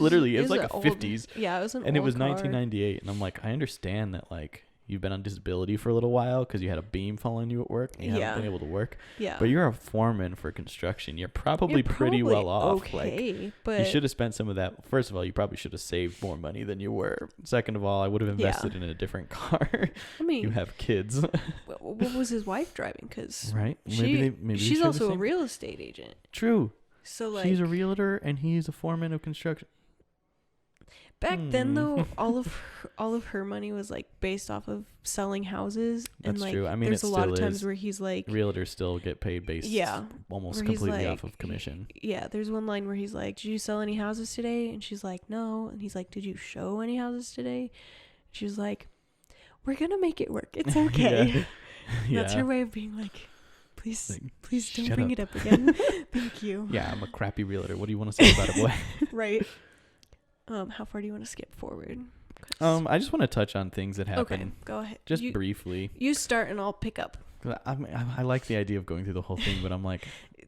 like a 50s. Yeah, it was and it was 1998, and I'm like, I understand that like you've been on disability for a little while because you had a beam following you at work and you haven't been able to work. Yeah. But you're a foreman for construction. You're probably pretty well off. Okay, like, but you should have spent some of that. First of all, you probably should have saved more money than you were. Second of all, I would have invested in a different car. I mean, you have kids. What was his wife driving? Because right, maybe she's also a real estate agent. True. So like she's a realtor and he's a foreman of construction. Back then, though, all of her money was like based off of selling houses. That's and like, true. I mean, there's it a lot of still times is. where he's like, Realtors still get paid based almost where he's completely like- off of commission. yeah, there's one line where he's like, did you sell any houses today? And she's like, no. And he's like, did you show any houses today? She's like, we're gonna make it work. It's okay. Yeah. That's her way of being like, please don't shut bring up. it up again. Thank you. Yeah, I'm a crappy realtor. What do you want to say about it, boy? Right. How far do you want to skip forward? I just want to touch on things that happen. Okay, go ahead. Just you, briefly. You start and I'll pick up. 'Cause I like the idea of going through the whole thing, but I'm like,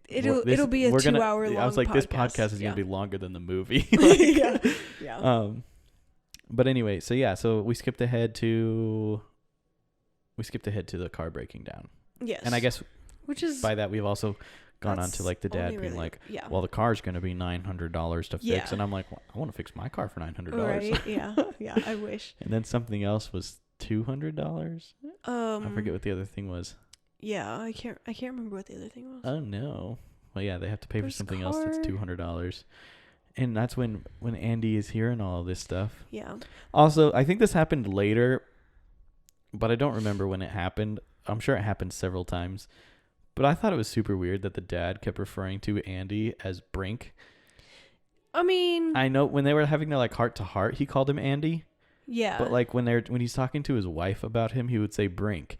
It'll be a 2 hour long. I was like, podcast. this podcast is gonna be longer than the movie. Yeah. But anyway, so we skipped ahead to the car breaking down. Yes. And I guess which is by that we've also gone on to like the dad only being really- like, yeah. well, the car's gonna be $900 to fix, Yeah. and I'm like, well, I want to fix my car for $900. Right. Yeah. Yeah. I wish. And then something else was $200. I forget what the other thing was. Yeah, I can't remember what the other thing was. Oh no. Well, yeah, they have to pay for This something else that's car- $200. And that's when Andy is hearing all of this stuff. Yeah. Also, I think this happened later, but I don't remember when it happened. I'm sure it happened several times. But I thought it was super weird that the dad kept referring to Andy as Brink. I mean, I know when they were having their like heart to heart, he called him Andy. yeah. But like when he's talking to his wife about him, he would say Brink.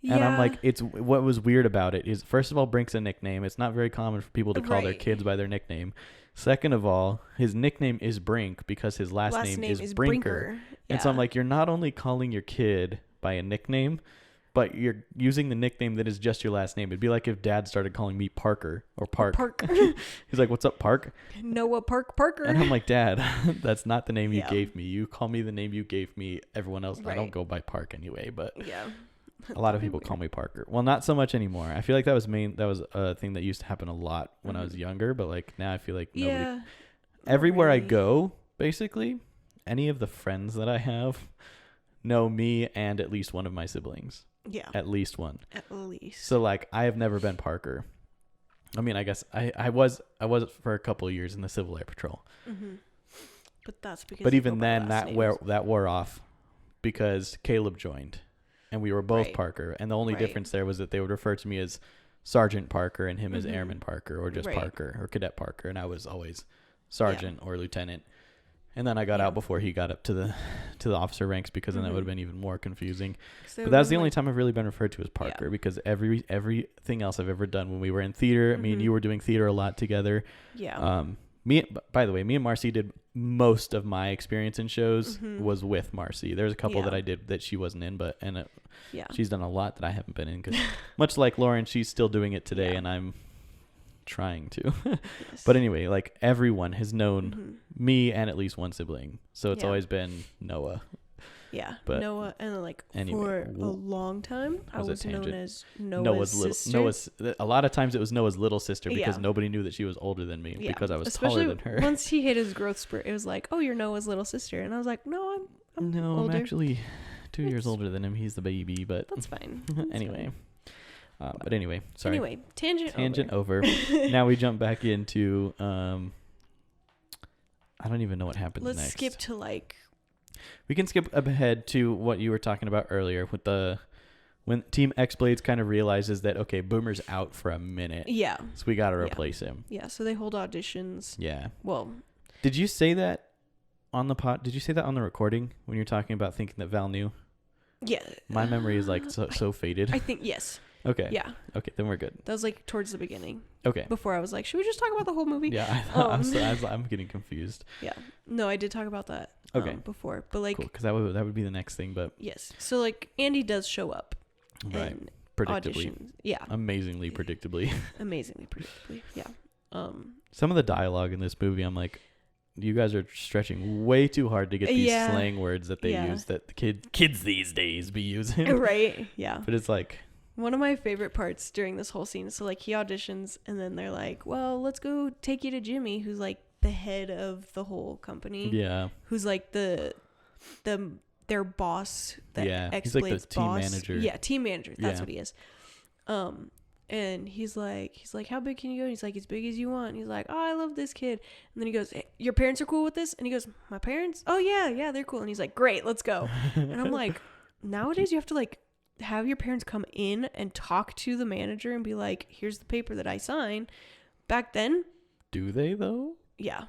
yeah. And I'm like, what was weird about it is, first of all, Brink's a nickname. It's not very common for people to call their Right. kids by their nickname. Second of all, his nickname is Brink because his last name is Brinker. And so I'm like, you're not only calling your kid by a nickname, but you're using the nickname that is just your last name. It'd be like if Dad started calling me Parker or Park. He's like, what's up, Park? Noah Parker. And I'm like, Dad, that's not the name you Yeah. gave me. You call me the name you gave me. Everyone else, I don't Right. go by Park anyway, but Yeah. a lot of people call me Parker. Well, not so much anymore. I feel like that was a thing that used to happen a lot when I was younger, but like now I feel like nobody. Yeah. Everywhere I really. go, basically, any of the friends that I have know me and at least one of my siblings. Yeah. At least one. At least. So like I have never been Parker. I mean, I guess I was for a couple of years in the Civil Air Patrol. Mm-hmm. But that's because. But they even go by then last names. that wore off because Caleb joined and we were both Right. Parker, and the only Right. difference there was that they would refer to me as Sergeant Parker and him as Mhm. Airman Parker or just Right. Parker or Cadet Parker, and I was always Sergeant or Lieutenant. And then I got out before he got up to the officer ranks because then that Mhm. would have been even more confusing. 'Cause they But would that's have the been only like- time I've really been referred to as Parker because everything else I've ever done when we were in theater, me and you Mhm. were doing theater a lot together. Yeah. By the way, me and Marci did most of my experience in shows Mhm. was with Marci. There's a couple that Yeah. I did that she wasn't in, but Yeah. she's done a lot that I haven't been in. Cause much like Lauren, she's still doing it today, Yeah. and I'm trying to. Yes. But anyway, like everyone has known Mhm. me and at least one sibling, so it's Yeah. always been Noah. Yeah. but Noah, and then like anyway, for a long time, I was a was known tangent. as Noah's sister. Noah's. A lot of times it was Noah's little sister because Yeah. nobody knew that she was older than me Yeah. because I was Especially taller than her. once he hit his growth spurt, it was like, oh, you're Noah's little sister, and I was like, no, I'm No, older. I'm actually 2 years It's- older than him. He's the baby, but That's fine. That's anyway. fine. But anyway, sorry. Anyway, tangent over. Now we jump back into I don't even know what happens Let's next. skip to like. We can skip ahead to what you were talking about earlier with when Team X-Blades kind of realizes that okay, Boomer's out for a minute, Yeah. so we got to Yeah. replace him. Yeah. So they hold auditions. Yeah. Well. Did you say that on the Did you say that on the recording when you're talking about thinking that Val knew? Yeah. My memory is like so faded. I think yes. Okay. Yeah. Okay, then we're good. That was like towards the beginning. Okay. Before I was like, should we just talk about the whole movie? Yeah, I'm getting confused. Yeah. No, I did talk about that. Okay. Before, but like. Cool, because that would be the next thing, but Yes. So like Andy does show up. right, And predictably, auditions. Yeah. amazingly predictably. Amazingly predictably. Yeah. Some of the dialogue in this movie, I'm like, you guys are stretching way too hard to get these Yeah. slang words that they Yeah. use that the kids these days be using. Right. Yeah. But it's like, One of my favorite parts during this whole scene. So like he auditions and then they're like, well, let's go take you to Jimmy, who's like the head of the whole company. yeah, Who's like their boss. That Yeah, he's X-Blade's like the team boss. manager. Yeah, team manager. That's Yeah. what he is. And he's like, how big can you go? And he's like, as big as you want. And he's like, oh, I love this kid. And then he goes, hey, your parents are cool with this? And he goes, my parents? Oh, yeah, they're cool. And he's like, great, let's go. And I'm like, nowadays you have to like have your parents come in and talk to the manager and be like, here's the paper that I sign. Back then. Do they though? Yeah.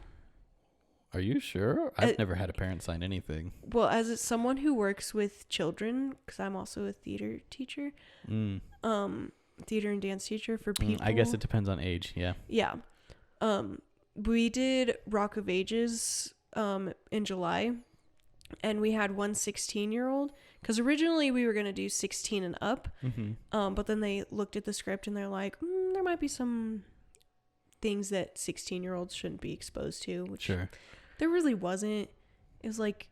Are you sure? I've never had a parent sign anything. Well, as someone who works with children, because I'm also a theater teacher, theater and dance teacher for people. I guess it depends on age. Yeah. Yeah. We did Rock of Ages in July, and we had one 16-year-old, because originally we were going to do 16 and up. But then they looked at the script and they're like, there might be some things that 16-year-olds shouldn't be exposed to, which sure. There really wasn't. It was like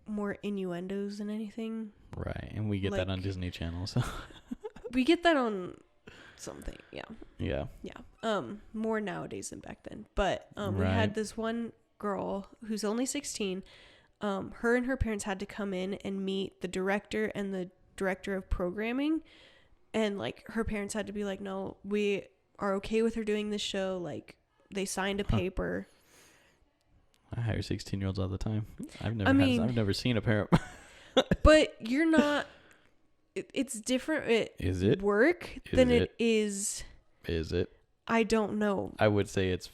more innuendos than anything. Right. And we get like, that on Disney Channel. So we get that on something. Yeah. Yeah. Yeah. More nowadays than back then. But right. We had this one girl who's only 16. Her and her parents had to come in and meet the director and the director of programming. And like her parents had to be like, no, we are okay with her doing this show. Like they signed a paper. I hire 16-year-olds all the time. I've never seen a parent. But you're not. It's different. Is it work than it is? Is it? I don't know. I would say it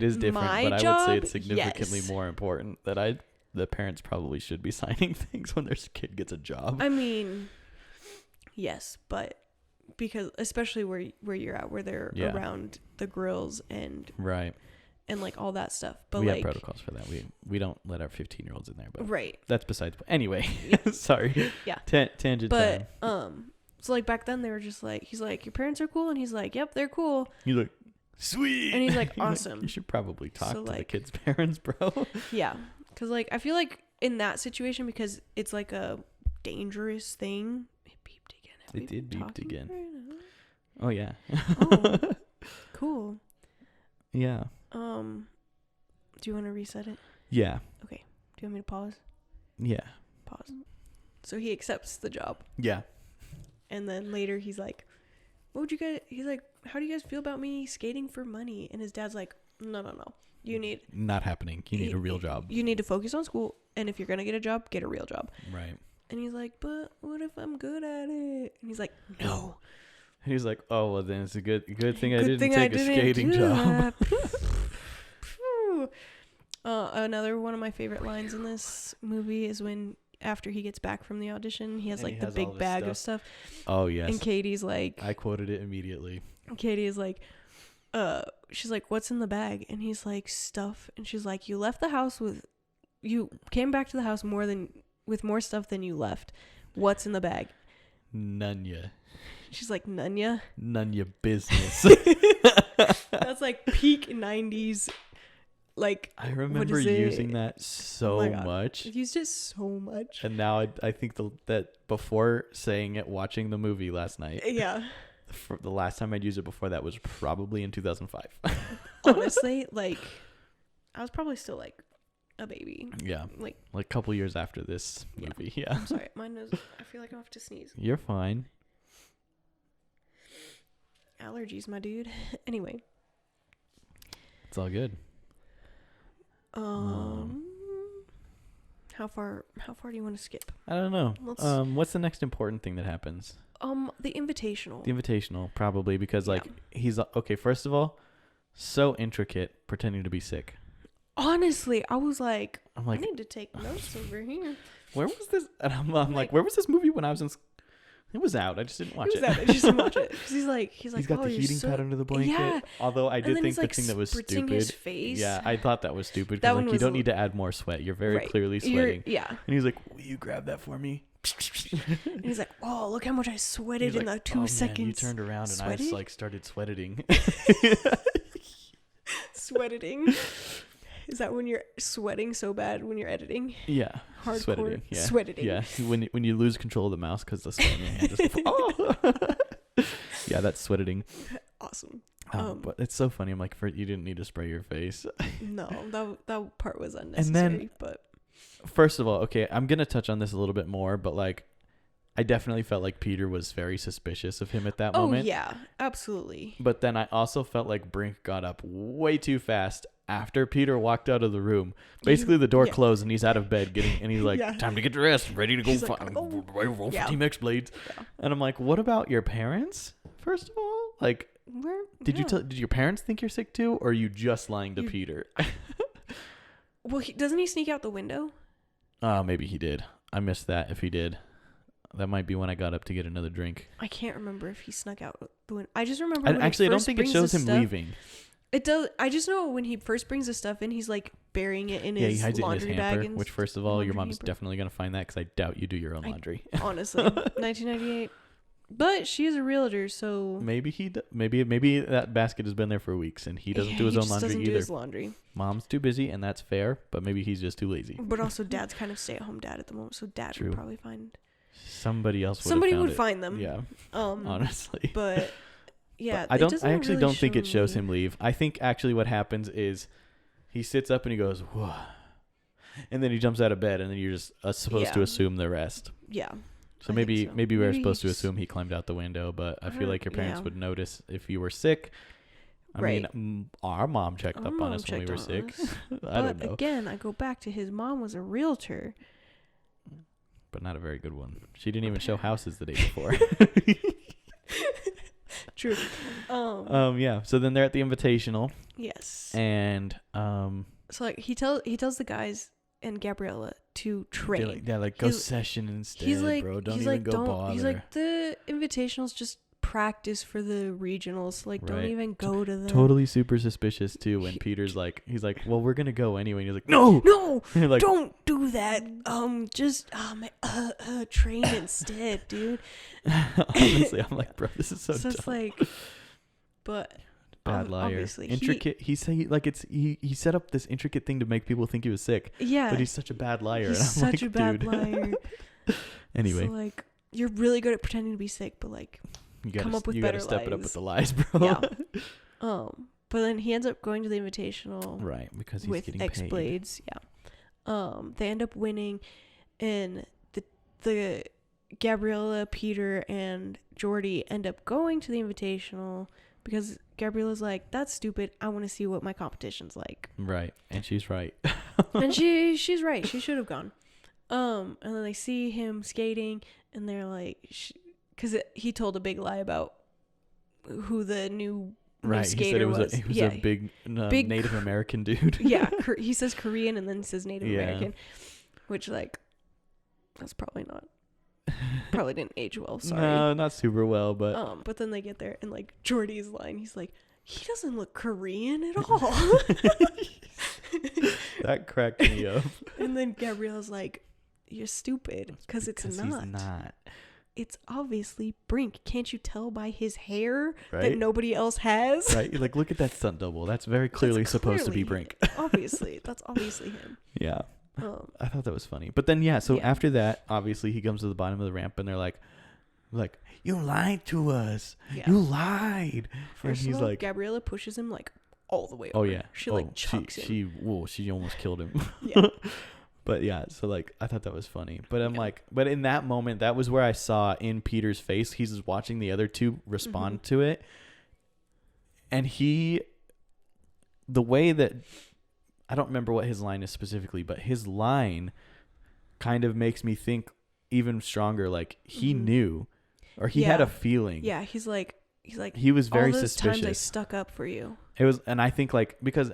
is different, but I would say it's significantly more important that the parents probably should be signing things when their kid gets a job. I mean, yes, but because especially where you're at, where they're around the grills and right. And like all that stuff. But we like, have protocols for that. We don't let our 15-year-olds in there, but right. That's besides. Anyway, sorry. Yeah. Tangent. But so like back then they were just like, he's like, your parents are cool, and he's like, yep, they're cool. He's like, sweet. And he's like, awesome. You should probably talk to like, the kids' parents, bro. Yeah, because like I feel like in that situation, because it's like a dangerous thing. It beeped again. It did beeped again. Right, oh yeah. Oh, cool. Yeah. Do you want to reset it? Yeah. Okay. Do you want me to pause? Yeah. Pause. So he accepts the job. Yeah. And then later he's like, he's like, how do you guys feel about me skating for money? And his dad's like, no. Not happening. You need a real job. You need to focus on school. And if you're going to get a job, get a real job. Right. And he's like, but what if I'm good at it? And he's like, no. And he's like, oh, well, then it's a good thing I didn't take a skating job. Another one of my favorite lines in this movie is when after he gets back from the audition, he has like the big bag of stuff. Oh, yes. And Katie's like... I quoted it immediately. Katie is like, she's like, what's in the bag? And he's like, stuff. And she's like, you came back to the house with more stuff than you left. What's in the bag? None ya. She's like, none ya? None ya business. That's like peak 90s. Like, I remember using that so much. I used it so much. And now I think that before saying it, watching the movie last night. Yeah. The last time I'd used it before that was probably in 2005. Honestly, like, I was probably still like a baby. Yeah. Like a couple years after this movie. Yeah. I'm sorry. My nose, I feel like I have to sneeze. You're fine. Allergies, my dude. Anyway. It's all good. How far do you want to skip? I don't know. What's the next important thing that happens? The invitational. The invitational, probably, because like he's okay, first of all, so intricate pretending to be sick. Honestly, I'm like, I need to take notes over here. Where was this? And I'm like, where was this movie when I was in school? It was out. I just didn't watch it. I just didn't watch it. Because he's like, he's got the heating pad under the blanket. Yeah. Although I did think the thing that was stupid. His face. Yeah, I thought that was stupid. Because like, you don't need to add more sweat. You're very clearly sweating. Yeah. And he's like, will you grab that for me? And he's like, oh, look how much I sweated in the 2 seconds. Man, you turned around and I just like started sweating. Sweating. Is that when you're sweating so bad when you're editing? Yeah. Hardcore. Sweating. Yeah. Sweating. Yeah. When you lose control of the mouse because the sweat in your hand just yeah, that's sweating. Awesome. But it's so funny. I'm like, you didn't need to spray your face. No, that part was unnecessary. And then, but first of all, okay, I'm gonna touch on this a little bit more, but like, I definitely felt like Peter was very suspicious of him at that Oh, moment. yeah, absolutely. But then I also felt like Brink got up way too fast after Peter walked out of the room. Basically, the door closed and he's out of bed and he's like, time to get dressed, ready to go roll for Team X-Blades. Yeah. And I'm like, what about your parents, first of all? Like, did your parents think you're sick too, or are you just lying to Peter? Well, doesn't he sneak out the window? Maybe he did. I missed that if he did. That might be when I got up to get another drink. I can't remember if he snuck out the window. I just remember I don't think it shows him leaving. It does. I just know when he first brings the stuff in, he's like burying it in his laundry bag. Which, first of all, your mom's definitely going to find that because I doubt you do your own laundry. Honestly. 1998. But she is a realtor, so... Maybe that basket has been there for weeks and he doesn't do his own laundry either. He doesn't do his laundry. Mom's too busy, and that's fair, but maybe he's just too lazy. But also, Dad's kind of stay-at-home dad at the moment, so Dad would probably find... Somebody else would find them. Yeah. Honestly. But yeah, I actually don't think it shows him leave. I think actually what happens is he sits up and he goes, whoa. And then he jumps out of bed, and then you're just supposed to assume the rest. Yeah. So maybe we're supposed to assume he climbed out the window, but I feel like your parents would notice if you were sick. I mean, our mom checked up on us when we were sick. I don't know. But again, I go back to his mom was a realtor. But not a very good one. She didn't even show houses the day before. True. Yeah. So then they're at the invitational. Yes. And so like he tells the guys and Gabriella to train. Go session instead, bro. Don't even go bother. He's like, the invitational's just practice for the regionals. Like, don't even go to them. Totally super suspicious too when Peter's like, he's like, well, we're gonna go anyway. And he's like, no, like, don't do that. Just train instead, dude. Honestly, I'm like, bro, this is so dumb. It's like, but bad liar. Obviously, intricate. He set up this intricate thing to make people think he was sick. Yeah, but he's such a bad liar. He's such a bad liar. Anyway, so like, you're really good at pretending to be sick, but like, you gotta step it up with the lies, bro. Yeah. But then he ends up going to the invitational, right? Because he's with getting X-Blades. Yeah. They end up winning, and the Gabriella, Peter, and Jordy end up going to the invitational because Gabriella's like, that's stupid. I want to see what my competition's like. Right, and she's right. And she's right. She should have gone. And then they see him skating, and they're like, because he told a big lie about who the new skater was. He was a big Native American dude. Yeah, he says Korean and then says Native American, which like that's probably didn't age well. Sorry, no, not super well, but but then they get there and like Jordy's line, he's like, he doesn't look Korean at all. That cracked me up. And then Gabriella's like, you're stupid because he's not. It's obviously Brink. Can't you tell by his hair that nobody else has? Right. You're like, look at that stunt double. That's very clearly supposed to be Brink. That's obviously him. Yeah. I thought that was funny. But then, after that, obviously he comes to the bottom of the ramp and they're like, you lied to us. Yeah. You lied. First and he's of all, like, Gabriella pushes him like all the way over. Oh, yeah. She chucks him. She almost killed him. Yeah. But yeah, so like I thought that was funny. But I'm like, but in that moment, that was where I saw in Peter's face, he's watching the other two respond to it. And the way that, I don't remember what his line is specifically, but his line kind of makes me think even stronger. Like he knew, or he had a feeling. Yeah, he's like he was very all those suspicious. times I stuck up for you. It was, and I think like because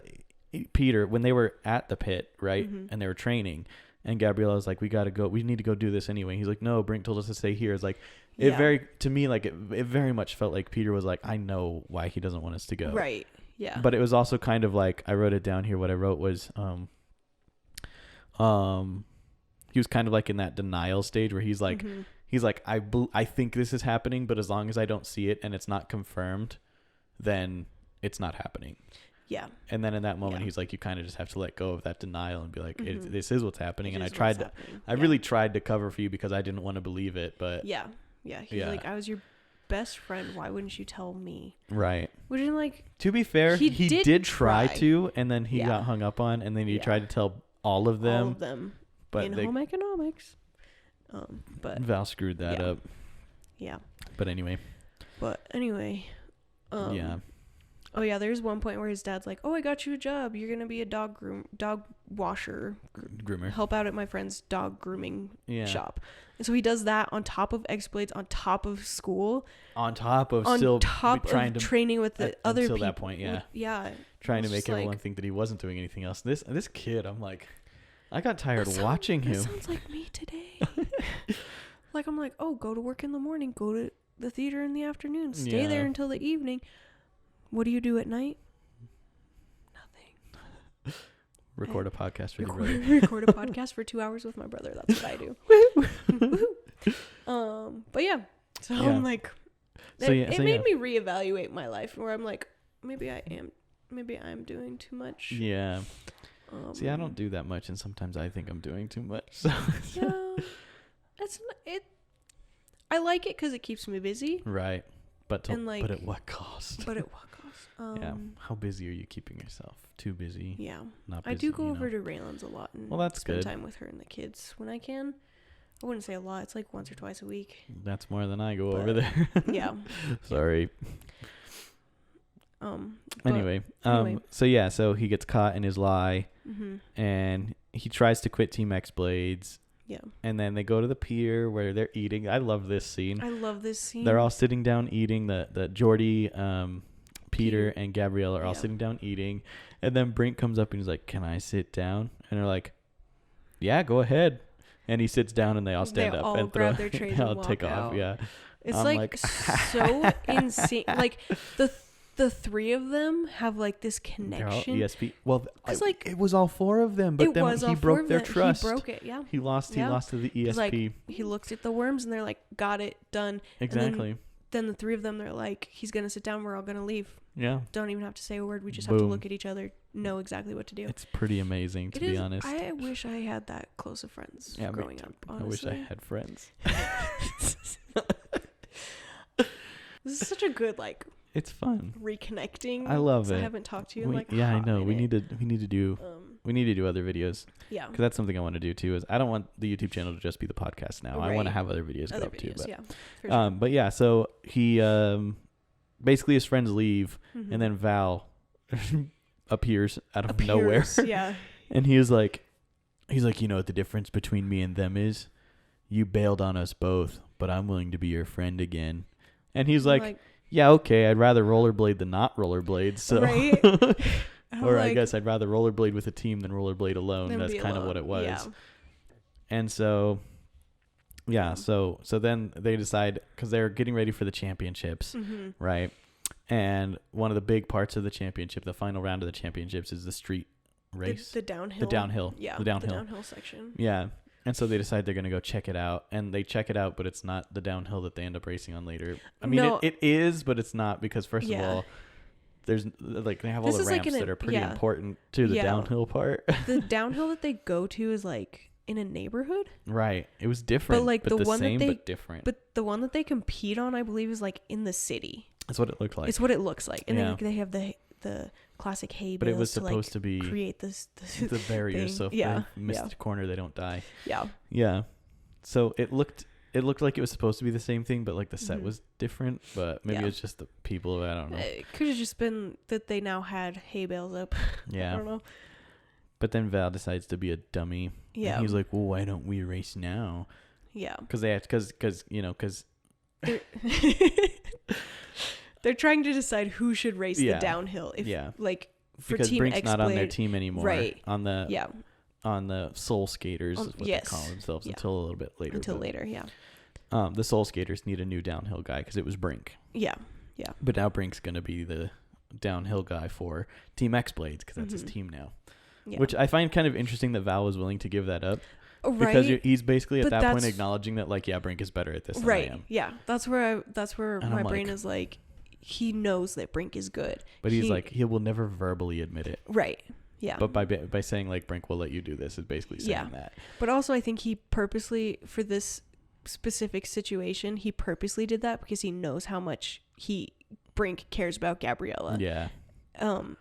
Peter, when they were at the pit, right, and they were training, and Gabriella was like, we need to go do this anyway. He's like, no, Brink told us to stay here. It's like, it very much felt like Peter was like, I know why he doesn't want us to go. Right. Yeah. But it was also kind of like, I wrote it down here. What I wrote was, he was kind of like in that denial stage where he's like, I think this is happening, but as long as I don't see it and it's not confirmed, then it's not happening. Yeah. And then in that moment, he's like, you kind of just have to let go of that denial and be like, this is what's happening. And I really tried to cover for you because I didn't want to believe it, but yeah. He's like, I was your best friend. Why wouldn't you tell me? Right. Which is like, to be fair, he did try to, and then he got hung up on, and then he tried to tell all of them. But in home economics. But Val screwed that up. Yeah. But anyway. Yeah. Oh yeah, there's one point where his dad's like, "Oh, I got you a job. You're gonna be a dog washer, groomer. Help out at my friend's dog grooming shop." And so he does that on top of X-Blades, on top of school, on top of trying to training with the other people. Until that point, yeah. Trying to make everyone think that he wasn't doing anything else. This kid, I'm like, I got tired watching him. That sounds like me today. Like, I'm like, oh, go to work in the morning, go to the theater in the afternoon, stay there until the evening. What do you do at night? Nothing. Record a podcast for your brother. Record a podcast for 2 hours with my brother. That's what I do. But yeah. So I'm like, it made me reevaluate my life, where I'm like, maybe I'm doing too much. Yeah. See, I don't do that much, and sometimes I think I'm doing too much. So. Yeah. That's not it. I like it because it keeps me busy. Right. But at what cost? Yeah. How busy are you keeping yourself? Too busy? Yeah. Not busy, I do go over to Raylan's a lot and that's spend good. time with her and the kids when I can. I wouldn't say a lot. It's like once or twice a week. That's more than I go over there. Yeah. Sorry. Anyway. So he gets caught in his lie, and he tries to quit Team X-Blades. Yeah. And then they go to the pier where they're eating. I love this scene. They're all sitting down eating. The Jordy, Peter, and Gabrielle are all sitting down eating. And then Brink comes up and he's like, "Can I sit down?" And they're like, "Yeah, go ahead." And he sits down and they all stand up and grab their trays and take walk off. out. Yeah. It's like so insane. Like the three of them have like this connection. They're all ESP. Well, it was all four of them, but then he broke their trust. He broke it. Yeah. He lost to the ESP. Like, he looks at the worms and they're like, "Got it, done." Exactly. Then the three of them, they're like, "He's gonna sit down. We're all gonna leave." Yeah. Don't even have to say a word. We just have to look at each other, know exactly what to do. It's pretty amazing, to be honest. I wish I had that close of friends growing up, honestly. I wish I had friends. This is such a good, it's fun. Reconnecting. I love it. I haven't talked to you in I know. minute. We need to do other videos. Yeah. Because that's something I want to do too. Is I don't want the YouTube channel to just be the podcast now. Right. I want to have other videos go up too. But, yeah. For sure. But yeah, so he basically his friends leave, and then Val appears out of nowhere. Yeah. And he's like, you know what the difference between me and them is? You bailed on us both, but I'm willing to be your friend again. And he's like, yeah, okay, I'd rather rollerblade than not rollerblade. So, right? Or I guess I'd rather rollerblade with a team than rollerblade alone. That's kind of what it was. Yeah. And so, yeah, so then they decide, because they're getting ready for the championships, right? And one of the big parts of the championship, the final round of the championships, is the street race. The downhill. The downhill. Yeah. The downhill. The downhill section. Yeah. And so they decide they're going to go check it out. And they check it out, but it's not the downhill that they end up racing on later. I mean, it is, but it's not, because first of all, there's they have all the ramps that are pretty important to the downhill part. The downhill that they go to is in a neighborhood. Right. It was different, but the one same, but different. But the one that they compete on, I believe, is in the city. That's what it looked like. It's what it looks like. And then they have the classic hay bales. But it was supposed to be create the barrier, so if they miss the corner, they don't die. Yeah. So it looked like it was supposed to be the same thing, but the set was different. But maybe it's just the people. I don't know. It could have just been that they now had hay bales up. Yeah. I don't know. But then Val decides to be a dummy. Yeah. And he's like, "Well, why don't we race now?" Yeah. Because they're trying to decide who should race the downhill. For because Team Brink's X-Blade, not on their team anymore. Right. On the Soul Skaters is what they call themselves until a little bit later. The Soul Skaters need a new downhill guy because it was Brink. Yeah. Yeah. But now Brink's going to be the downhill guy for Team X-Blades because that's his team now. Yeah. Which I find kind of interesting that Val was willing to give that up. Right. Because he's basically at that point acknowledging that Brink is better at this than I am. Yeah. That's where my brain is he knows that Brink is good. But he will never verbally admit it. Right. Yeah. But by saying Brink will let you do this is basically saying that. But also I think he purposely, for this specific situation, he purposely did that because he knows how much Brink cares about Gabriella. Yeah.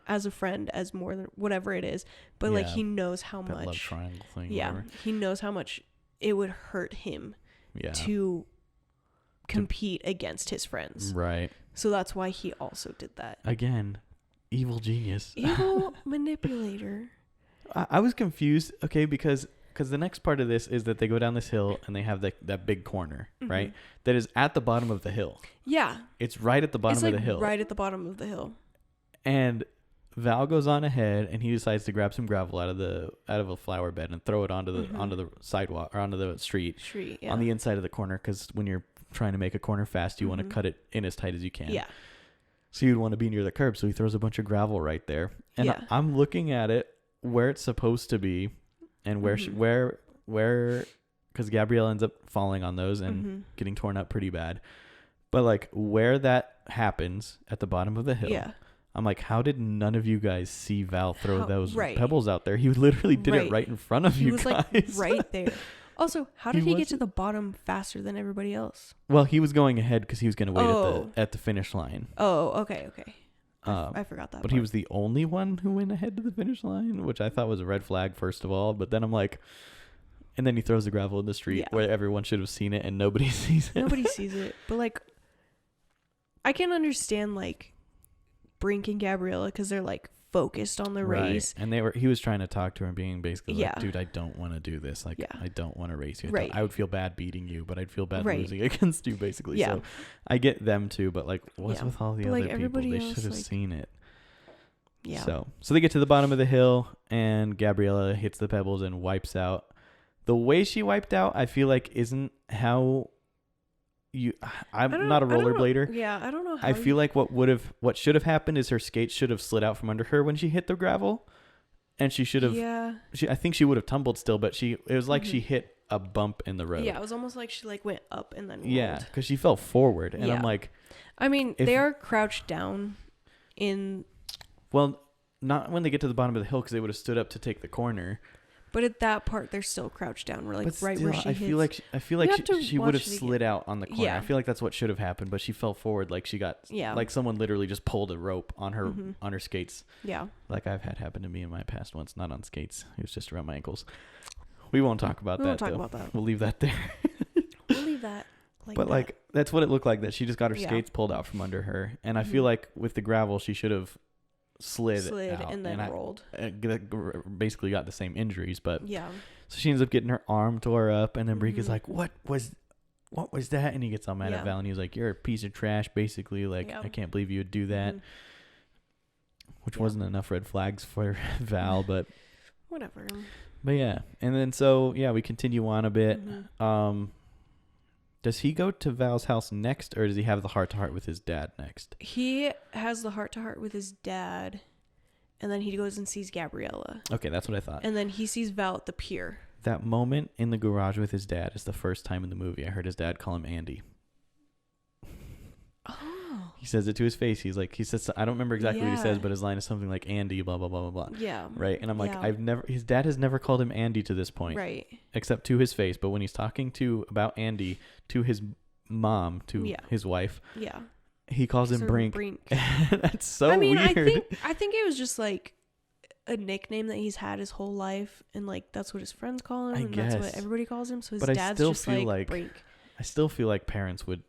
As a friend, as more than whatever it is. But he knows how that much love triangle thing. Yeah. Whatever. He knows how much it would hurt him to compete against his friends. Right. So that's why he also did that. Again, evil genius. Evil manipulator. I was confused, okay, because the next part of this is that they go down this hill and they have that big corner, right? That is at the bottom of the hill. Yeah. It's right at the bottom of the hill. Right at the bottom of the hill. And Val goes on ahead and he decides to grab some gravel out of a flower bed and throw it onto the sidewalk or onto the street on the inside of the corner, because when you're trying to make a corner fast, you want to cut it in as tight as you can. Yeah. So you'd want to be near the curb, so he throws a bunch of gravel right there. And I'm looking at it where it's supposed to be and where because Gabrielle ends up falling on those and getting torn up pretty bad. But like where that happens at the bottom of the hill. Yeah. I'm like, how did none of you guys see Val throw those pebbles out there? He literally did it right in front of you guys. He was like right there. Also, how did he get to the bottom faster than everybody else? Well, he was going ahead because he was going to wait at the finish line. Oh, okay. I forgot that. But he was the only one who went ahead to the finish line, which I thought was a red flag, first of all. But then I'm like, and then he throws the gravel in the street where everyone should have seen it and nobody sees it. Nobody sees it. But like, I can understand like Brink and Gabriella because they're like focused on the race, and he was trying to talk to her and being basically like, dude, I don't want to do this, like I don't want to race you. I would feel bad beating you, but I'd feel bad losing against you, basically. So I get them too, but like what's with all the other people? They should have seen it. So they get to the bottom of the hill and Gabriella hits the pebbles and wipes out. The way she wiped out, I feel like isn't how I'm not a rollerblader. Yeah, I don't know how. I feel like what should have happened is her skates should have slid out from under her when she hit the gravel, and she should have. Yeah. I think she would have tumbled still, but it was like she hit a bump in the road. Yeah, it was almost like she like went up and then rolled. Yeah, because she fell forward, and I'm like. I mean, they are crouched down in. Well, not when they get to the bottom of the hill, because they would have stood up to take the corner. But at that part, they're still crouched down. We're like right where she hits. I feel like she would have slid out on the corner. Yeah. I feel like that's what should have happened, but she fell forward like she got like someone literally just pulled a rope on her skates. Yeah. Like I've had happen to me in my past once, not on skates. It was just around my ankles. We won't talk about that. We'll leave that there. We'll leave that. Like that's what it looked like, that she just got her skates pulled out from under her. And I feel like with the gravel, she should have slid out, and then rolled. Basically got the same injuries, but so she ends up getting her arm tore up, and then Brink is like, what was that? And he gets all mad at Val, and he's like, you're a piece of trash, basically, like I can't believe you would do that, which wasn't enough red flags for Val, but whatever. But yeah, and then so we continue on a bit. Does he go to Val's house next, or does he have the heart-to-heart with his dad next? He has the heart-to-heart with his dad, and then he goes and sees Gabriella. Okay, that's what I thought. And then he sees Val at the pier. That moment in the garage with his dad is the first time in the movie I heard his dad call him Andy. Oh. He says it to his face. He says, I don't remember exactly what he says, but his line is something like Andy, blah, blah, blah, blah, blah. Yeah. Right? And I'm like, his dad has never called him Andy to this point. Right. Except to his face. But when he's talking about Andy to his mom, to his wife, he calls him Brink. That's so weird. I think it was just like a nickname that he's had his whole life, and like that's what his friends call him, and that's what everybody calls him. So his dad's just like Brink. I still feel like parents would.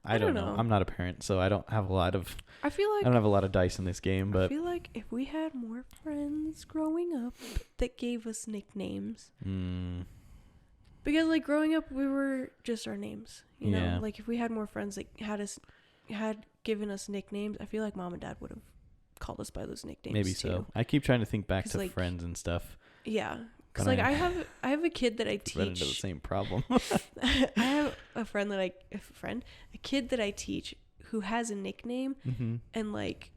I don't know. I'm not a parent, so I don't have a lot of. I don't have a lot of dice in this game, but I feel like if we had more friends growing up that gave us nicknames, because like growing up we were just our names, you know. Like if we had more friends that had given us nicknames, I feel like mom and dad would have called us by those nicknames. Maybe too. So. I keep trying to think back to friends and stuff. Yeah. Because like I have a kid that I teach. Run into the same problem. I have a kid that I teach who has a nickname, and like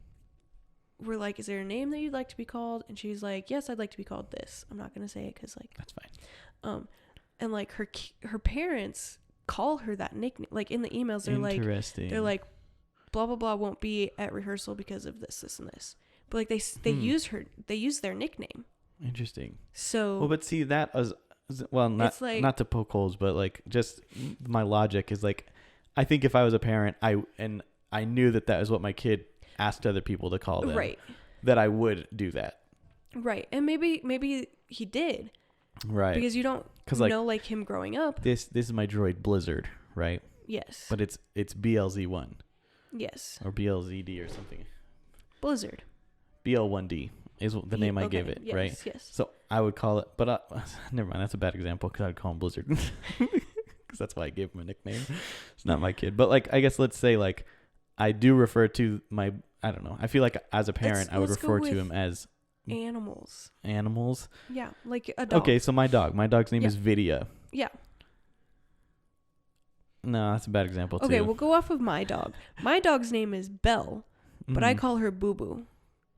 we're like, is there a name that you'd like to be called? And she's like, yes, I'd like to be called this. I'm not gonna say it because like that's fine. And like her parents call her that nickname. Like in the emails, they're like, blah blah blah won't be at rehearsal because of this, this, and this. But like they use their nickname. Interesting. So well, but see that as well, not to poke holes, but like just my logic is like, I think if I was a parent, I knew that was what my kid asked other people to call them, right? That I would do that, right? And maybe he did, Right. Because you don't know like him growing up. This is my droid Blizzard, right? Yes. But it's BLZ1. Yes. Or BLZD or something. Blizzard. BL1D is the name I gave it, yes, right? Yes. So I would call it, but never mind. That's a bad example because I'd call him Blizzard because that's why I gave him a nickname. It's not my kid, but like I guess let's say like I do refer to my. I don't know. I feel like as a parent, I would refer to him as animals. Animals. Yeah, like a dog. Okay, so my dog. My dog's name is Vidya. Yeah. No, that's a bad example too. Okay, we'll go off of my dog. My dog's name is Belle, but I call her Boo Boo.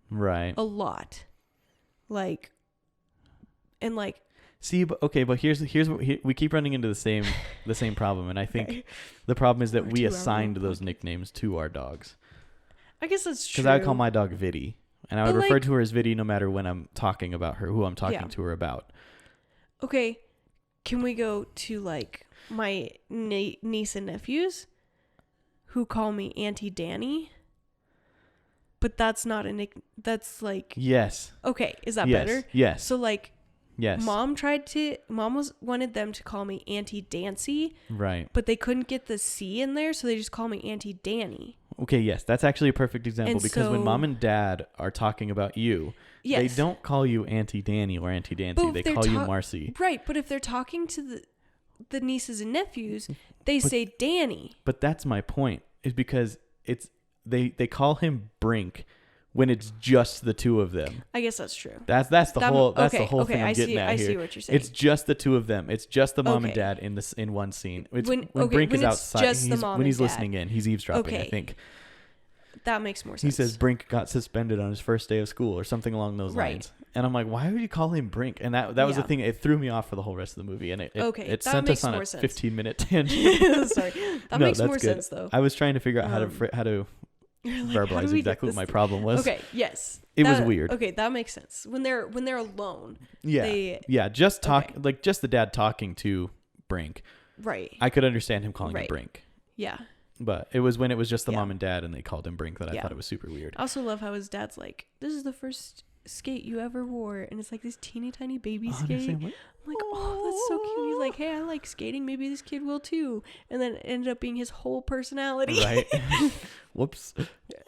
Right. A lot. Like, and like. See, but here's what we keep running into the same problem, and I think the problem is that we assigned those nicknames to our dogs. I guess that's true. Because I would call my dog Viddy, and I would refer to her as Viddy no matter when I'm talking about her, who I'm talking to her about. Okay, can we go to like my niece and nephews who call me Auntie Danny? But that's not a nick. That's like yes. Okay, is that better? Yes. So like, yes. Mom wanted them to call me Auntie Dancy. Right. But they couldn't get the C in there, so they just call me Auntie Danny. Okay, yes, that's actually a perfect example because when Mom and Dad are talking about you, they don't call you Auntie Danny or Auntie Dancy. They call you Marci. Right, but if they're talking to the nieces and nephews, they say Danny. But that's my point, is because they call him Brink when it's just the two of them. I guess that's true. That's the whole thing I'm getting at here. I see what you're saying. It's just the two of them. It's just the mom and dad in one scene. When Brink is outside, when he's listening in, he's eavesdropping. I think that makes more sense. He says Brink got suspended on his first day of school or something along those lines. And I'm like, why would you call him Brink? And that was the thing. It threw me off for the whole rest of the movie, and it sent us on a 15-minute tangent. Sorry, that makes more sense though. I was trying to figure out how to verbalize exactly what my problem was. Okay, yes. It was weird. Okay, that makes sense. When they're alone. Yeah. Just the dad talking to Brink. Right. I could understand him calling him Brink. Yeah. But it was when it was just the mom and dad and they called him Brink that I thought it was super weird. I also love how his dad's like, this is the first skate you ever wore, and it's like this teeny tiny baby skate. I'm like, oh, that's so cute. He's like, hey, I like skating, maybe this kid will too. And then it ended up being his whole personality. Right. Whoops.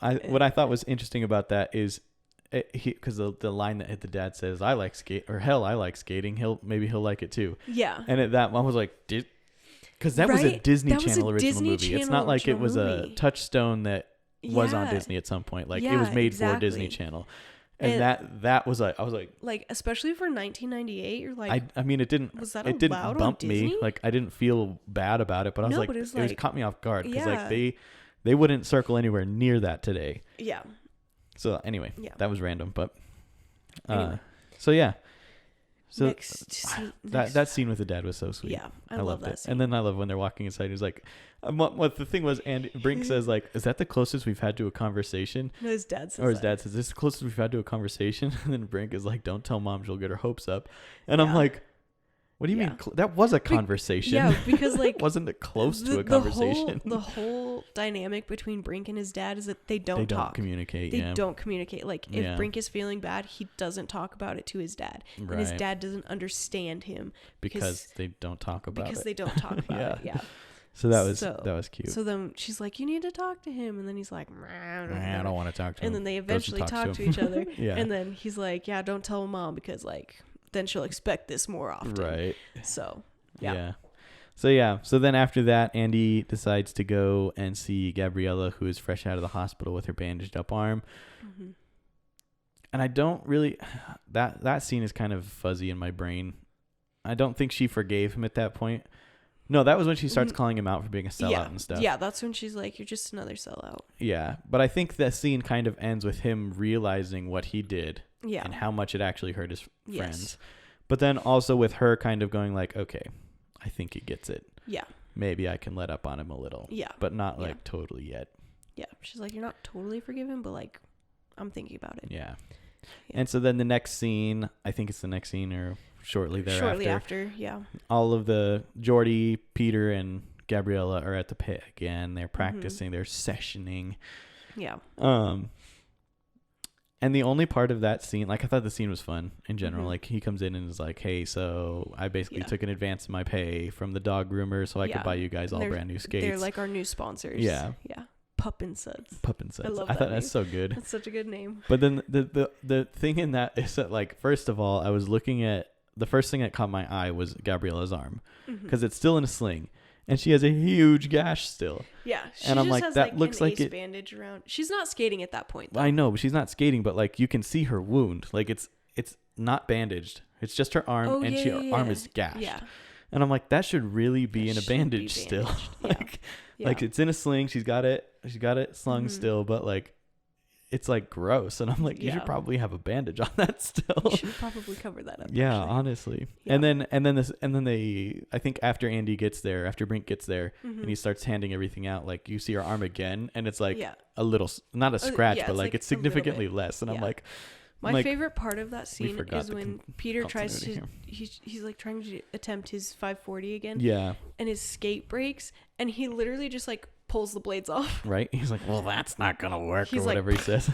What I thought was interesting about that is because the line that hit the dad says, I like skate, or hell, I like skating, he'll like it too. Yeah. And at that mom was like, because that was a Disney Channel original movie. It's not like it was a Touchstone that was on Disney at some point. Like it was made for Disney Channel. And that was like, I was like, especially for 1998, you're like, I mean, it didn't bump me. Like I didn't feel bad about it, but I was like, it caught me off guard because like they wouldn't circle anywhere near that today. Yeah. So anyway, that was random, but anyway. So yeah. So that scene with the dad was so sweet. Yeah, I loved that it. scene. And then I love when they're walking inside. He's like, what the thing was, and Brink says like, "Is that the closest we've had to a conversation?" No, his dad says. Or his dad says, "This is the closest we've had to a conversation." And then Brink is like, "Don't tell mom; she'll get her hopes up." And I'm like, "What do you mean? That was a conversation." Yeah, because like, it wasn't close to a conversation. The whole dynamic between Brink and his dad is that they don't talk. Communicate. They don't communicate. Like if Brink is feeling bad, he doesn't talk about it to his dad, and his dad doesn't understand him because they don't talk about it. Because they don't talk about it. Yeah. So that was cute. So then she's like, "You need to talk to him," and then he's like, I don't want to talk to him. And then they eventually talk to each other. And then he's like, "Yeah, don't tell mom because like then she'll expect this more often." Right. So yeah. So then after that, Andy decides to go and see Gabriella, who is fresh out of the hospital with her bandaged up arm. Mm-hmm. And I don't really that scene is kind of fuzzy in my brain. I don't think she forgave him at that point. No, that was when she starts calling him out for being a sellout and stuff. Yeah, that's when she's like, "You're just another sellout." Yeah, but I think that scene kind of ends with him realizing what he did and how much it actually hurt his friends. But then also with her kind of going like, "Okay, I think he gets it. Yeah. Maybe I can let up on him a little." Yeah. But not like totally yet. Yeah. She's like, "You're not totally forgiven, but like, I'm thinking about it." Yeah. And so then the next scene, I think it's the next scene or shortly thereafter. Shortly after, yeah. All of the Jordy, Peter, and Gabriella are at the pit again. They're practicing. They're sessioning. Yeah. And the only part of that scene, like I thought the scene was fun in general. Mhm. Like he comes in and is like, "Hey, so I basically Yeah. took an advance in my pay from the dog groomer, so I Yeah. could buy you guys all They're- brand new skates." They're like our new sponsors. Yeah. Yeah. Pup and Suds. Pup and Suds. love I that thought that's name. so good. That's such a good name. But then the thing in that is that, like, first of all, I was looking at the first thing that caught my eye was Gabriella's arm, because it's still in a sling and she has a huge gash still. Yeah, she And I'm just like, has, that like, looks an like ace it- bandage around. She's not skating at that point, though. I know, but she's not skating, but like you can see her wound. Like it's not bandaged. It's just her arm, Oh, and yeah, her yeah, arm yeah. is gashed. Yeah. And I'm like, that should really be That in a should be bandage still. bandaged, yeah. like, Yeah. like it's in a sling. She's got it slung Mhm. still, but like it's like gross. And I'm like, you should Yeah. probably have a bandage on that still. You should probably cover that up. Yeah, actually. honestly. Yeah. And then they, I think after Brink gets there, Mhm. and he starts handing everything out, like you see her arm again, and it's like Yeah. a little, not a scratch, yeah, but it's like like it's a little significantly bit. less. And I'm Yeah. like, My favorite part of that scene forgot is the when Peter tries to continuity he's like trying to attempt his 540 again, yeah, and his skate breaks, and he literally just like pulls the blades off. right. He's like, well, that's not gonna work, He's or like, whatever he says.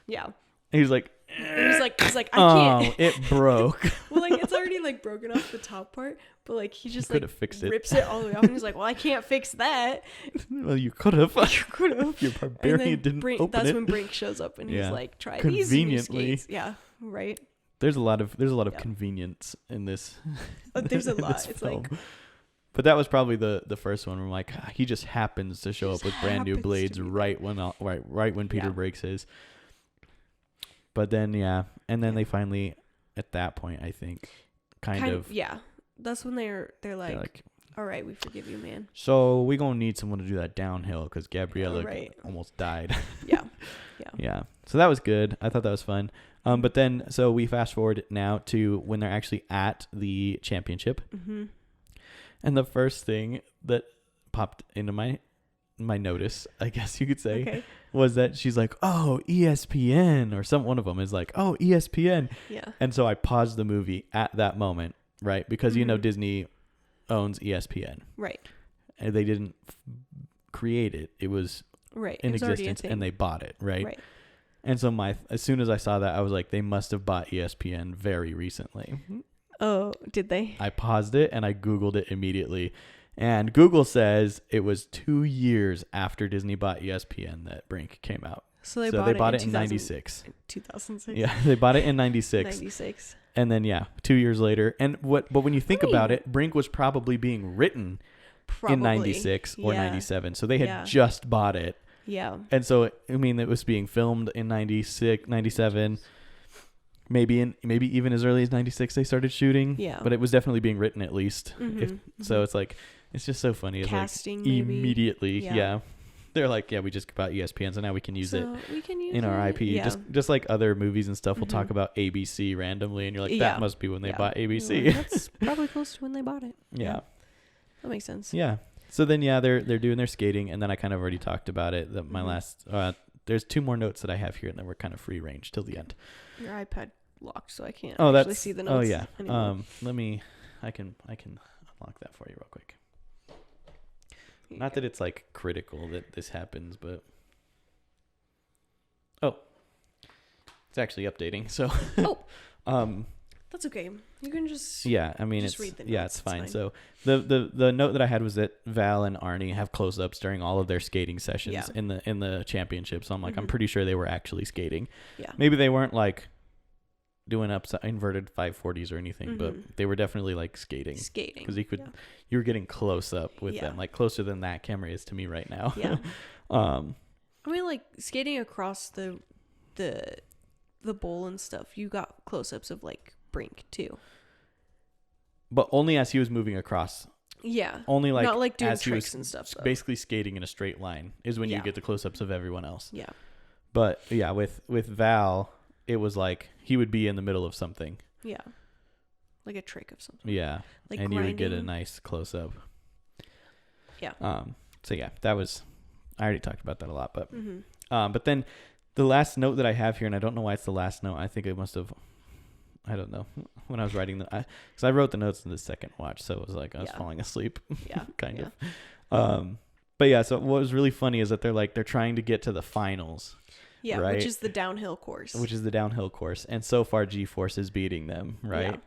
Yeah. He's like, He's like I oh, can't. it broke. Well, like it's already like broken off the top part, but like he just could like have fixed it. rips it all the way off, and he's like, well, I can't fix that. Well, you could have. You could have. Your barbarian didn't Brink, open that's it. when Brink shows up, and Yeah. he's like, try these new Conveniently. skates. Yeah. Right. There's a lot of Yeah. convenience in this. There's a in lot. this It's film. like But that was probably the first one where I'm like, he just happens to show Just up with brand new happens to blades be right when Peter Yeah. breaks his. But then and then Yeah. they finally, at that point, I think, kind of yeah. That's when they're they're like, like, all right, we forgive you, man. so we're gonna need someone to do that downhill because Gabriella Right. almost died. Yeah. Yeah. Yeah. So that was good. I thought that was fun. But then, so we fast forward now to when they're actually at the championship. Mm-hmm. And the first thing that popped into my notice, I guess you could say, Okay. was that she's like, oh, ESPN, or one of them is like, oh, ESPN. Yeah. And so I paused the movie at that moment, right? Because, Mhm. Disney owns ESPN. Right. And they didn't create it. It was Right. in It was already a existence thing. and they bought it, right? Right. And so as soon as I saw that, I was like, they must have bought ESPN very recently. Oh, did they? I paused it and I Googled it immediately. And Google says it was 2 years after Disney bought ESPN that Brink came out. So they So bought it in 96. 2006. Yeah, they bought it in 96. 96. And then 2 years later. And but when you think I mean- about it, Brink was probably being written Probably. in 96 or Yeah. 97. So they had Yeah. just bought it. Yeah. And so it was being filmed in 96, 97. Maybe even as early as 96 they started shooting. Yeah. But it was definitely being written at least. Mhm. So it's like, it's just so funny. It's Casting, like maybe. immediately. Yeah. Yeah. They're like, we just bought ESPN, so now we can use it We can use in our it. IP. Yeah. Just like other movies and stuff, we'll talk Mhm. about ABC randomly, and you're like, that Yeah. must be when they Yeah. bought You're ABC. like, that's probably close to when they bought it. Yeah. That makes sense. Yeah. So then, they're doing their skating, and then I kind of already talked about it. That my Mhm. last, there's 2 more notes that I have here, and then we're kind of free range till the end. Your iPad locked, so I can't Oh, actually that's see the notes. oh yeah. anymore. I can unlock that for you real quick. Here you Not go. that it's like critical that this happens, but it's actually updating. So Oh. That's okay. You can just yeah, I mean Just read the yeah, notes, it's it's fine. fine. So the note that I had was that Val and Arnie have close-ups during all of their skating sessions Yeah. in the championship. So I'm like, I'm Mhm. pretty sure they were actually skating. Yeah. Maybe they weren't like doing inverted 540s or anything, Mhm. but they were definitely like skating. Skating. 'Cause you could- Yeah. You were getting close up with Yeah. them, like closer than that camera is to me right now. Yeah. um I mean, like skating across the bowl and stuff. You got close-ups of like Brink too. but only as he was moving across. Yeah. Only like Not like doing as he was tricks and stuff. Though. basically skating in a straight line is when you Yeah. get the close-ups of everyone else. Yeah. But yeah, with Val, it was like he would be in the middle of something. Yeah. Like a trick of something. Yeah. Like and you would get a grinding. nice close-up. Yeah. So yeah, that was, I already talked about that a lot, but Mhm. but then the last note that I have here, and I don't know why it's the last note. I think it must have, I don't know, when I was writing because I wrote the notes in the second watch, so it was like I was Yeah. falling asleep. Yeah. kind Yeah. of. But yeah, so what was really funny is that they're trying to get to the finals, Yeah, right? which is the downhill course. And so far G-Force is beating them, right? Yeah.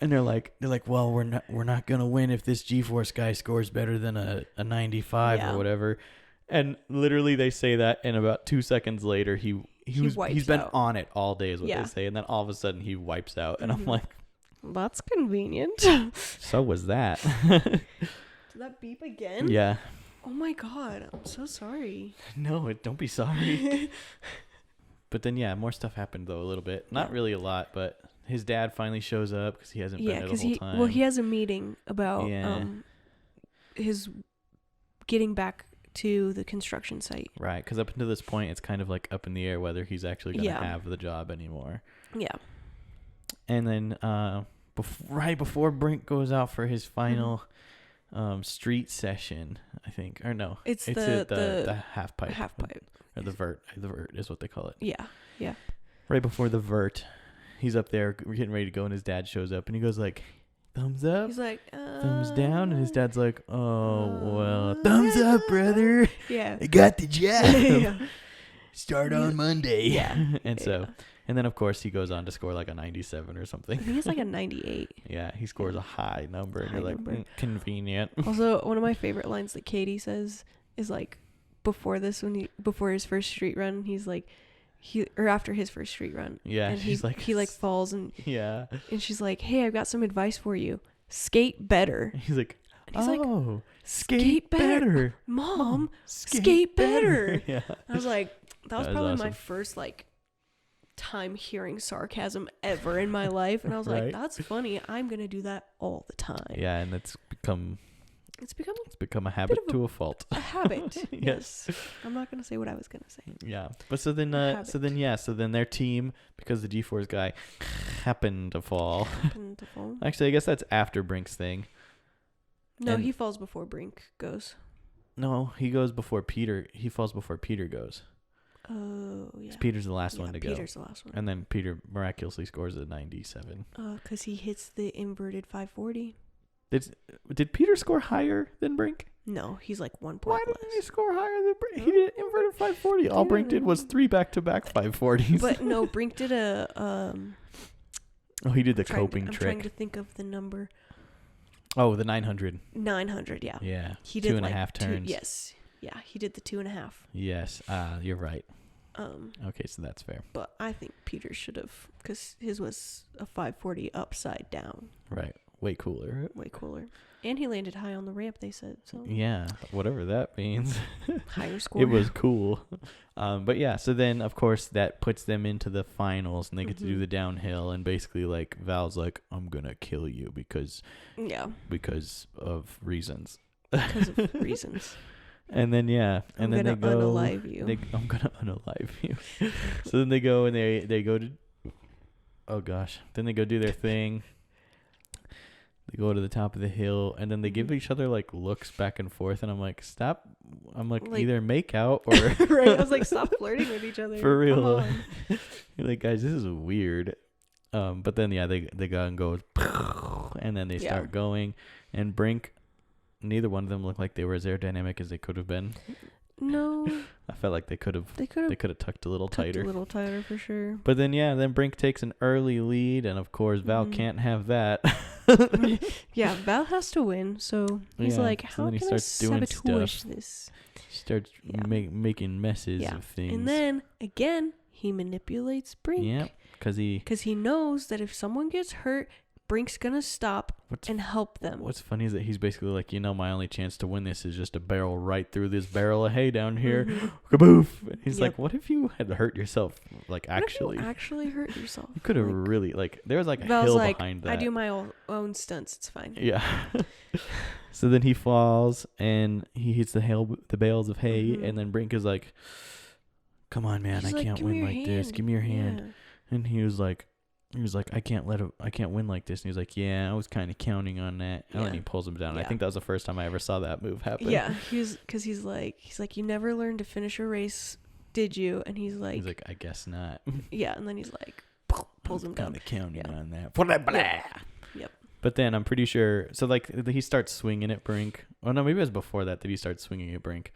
And they're like, well, we're not gonna win if this G-Force guy scores better than a 95 or whatever. And literally they say that, and about 2 seconds later he's been out. on it all day is what they say, and then all of a sudden he wipes out, and I'm like, that's convenient. So was that. Did that beep again? Yeah. Oh my god, I'm so sorry. No, don't be sorry. But then more stuff happened though a little bit. Not really a lot, but his dad finally shows up because he hasn't been there the whole time. Well, he has a meeting about his getting back to the construction site. Right, because up until this point, it's kind of like up in the air whether he's actually going to have the job anymore. Yeah. And then right before Brink goes out for his final street session, I think, or no, it's the half pipe. Half pipe. Or the vert. The vert is what they call it. Yeah, yeah. Right before the vert, he's up there getting ready to go, and his dad shows up, and he goes like, thumbs up. He's like, thumbs down, and his dad's like, oh well, thumbs up, brother. Yeah, I got the job. Yeah. Start on Monday. Yeah. And then of course he goes on to score like a 97 or something. I think it's like a 98. Yeah, he scores a high number, and you're like, convenient. Also, one of my favorite lines that Katie says is like, before his first street run, he's like, after his first street run. Yeah, and he falls and yeah, and she's like, hey, I've got some advice for you. Skate better. He's like, like, skate better. Mom, skate better. Yeah. I was like, that was probably awesome. my first like time hearing sarcasm ever in my life, and I was like, that's funny. I'm gonna do that all the time. Yeah, and it's become a habit to a fault. A habit. Yes. I'm not gonna say what I was gonna say. Yeah, but so then their team, because the G-Force guy happened to fall. Actually, I guess that's after Brink's thing. No, he falls before Brink goes. No, he goes before Peter. He falls before Peter goes. Oh, yeah. Peter's the last one to go. Peter's the last one. And then Peter miraculously scores a 97. Because he hits the inverted 540. Did Peter score higher than Brink? No, he's like 1 point Why less. didn't he score higher than Brink? He did inverted 540. All Brink did was 3 back-to-back 540s. But no, Brink did a... he did the coping trick. I'm trying to think of the number. Oh, the 900. 900, yeah. Yeah, he did 2.5 turns. Yes. Yeah, he did the 2.5. Yes, you're right. Okay, so that's fair. But I think Peter should have, because his was a 540 upside down. Right. Way cooler. And he landed high on the ramp, they said. So yeah, whatever that means. Higher score. It was cool. But yeah, so then of course that puts them into the finals, and they get to do the downhill, and basically like Val's like, I'm gonna kill you because of reasons. Because of reasons. And then and then they go. Unalive you. I'm gonna unalive you. So then they go and they go to. Oh gosh! Then they go do their thing. They go to the top of the hill, and then they give each other like looks back and forth, and I'm like, stop. I'm like either make out or right. I was like, stop flirting with each other. For real. You're like, guys, this is weird. But then they go and go, and then they start going, and Brink. Neither one of them looked like they were as aerodynamic as they could have been. No. I felt like they could have tucked a little tighter. A little tighter for sure. But then Brink takes an early lead, and of course Val can't have that. Yeah, Val has to win, so he's like, how can I sabotage this? He starts making messes of things. And then again, he manipulates Brink. Yeah, because he knows that if someone gets hurt, Brink's gonna stop and help them. What's funny is that he's basically like, my only chance to win this is just to barrel right through this barrel of hay down here. Kaboof! And he's like, what if you had hurt yourself? Like, actually. What if you actually hurt yourself? You could have really, there was like a hill behind that. I do my own stunts. It's fine. Yeah. So then he falls and he hits the bales of hay, and then Brink is like, come on, man, I can't win like this. Give me your hand. Yeah. And he was like, I can't win like this. And he was like, yeah, I was kind of counting on that. And then he pulls him down. Yeah. I think that was the first time I ever saw that move happen. Yeah, he's like, you never learned to finish a race, did you? And he's like, I guess not. Yeah, and then he's like, pulls him down. Kind of counting on that. Yep. But then I'm pretty sure, so like he starts swinging at Brink. Oh no, maybe it was before that he starts swinging at Brink.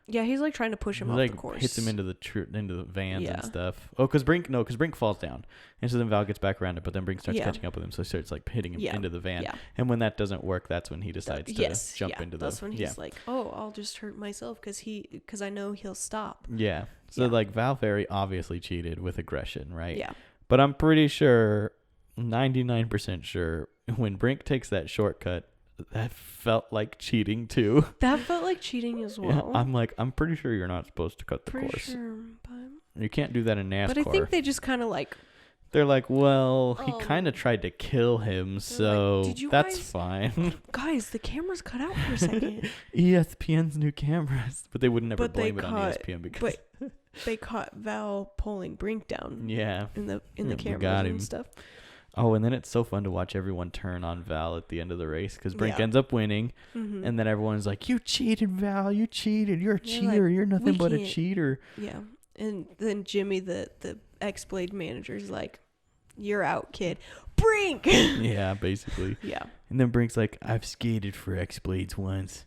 Yeah, he's like trying to push him He, off like the course. hits him into the vans Yeah. and stuff. Oh, because Brink falls down, and so then Val gets back around it, but then Brink starts catching up with him, so he starts like hitting him into the van. Yeah. And when that doesn't work, that's when he decides to jump into the. That's when he's like, oh, I'll just hurt myself because I know he'll stop. Yeah. So like Val very obviously cheated with aggression, right? Yeah. But I'm pretty sure, 99% sure, when Brink takes that shortcut, that felt like cheating too. That felt like cheating as well. Yeah, I'm pretty sure you're not supposed to cut the course. Sure, but You can't do that in NASCAR. But I think they just kind of like. They're like, well, he kind of tried to kill him, so like, that's fine. Guys, the camera's cut out for a second. ESPN's new cameras, but they would never blame it on ESPN because they caught Val pulling Brink down. Yeah, in the cameras got him. and stuff. Oh, and then it's so fun to watch everyone turn on Val at the end of the race because Brink ends up winning, and then everyone's like, "You cheated, Val! You cheated! You're a cheater! You're nothing but a cheater!" Yeah, and then Jimmy, the X-Blade manager's like, "You're out, kid." Brink. Yeah, basically. Yeah. And then Brink's like, "I've skated for X-Blades once,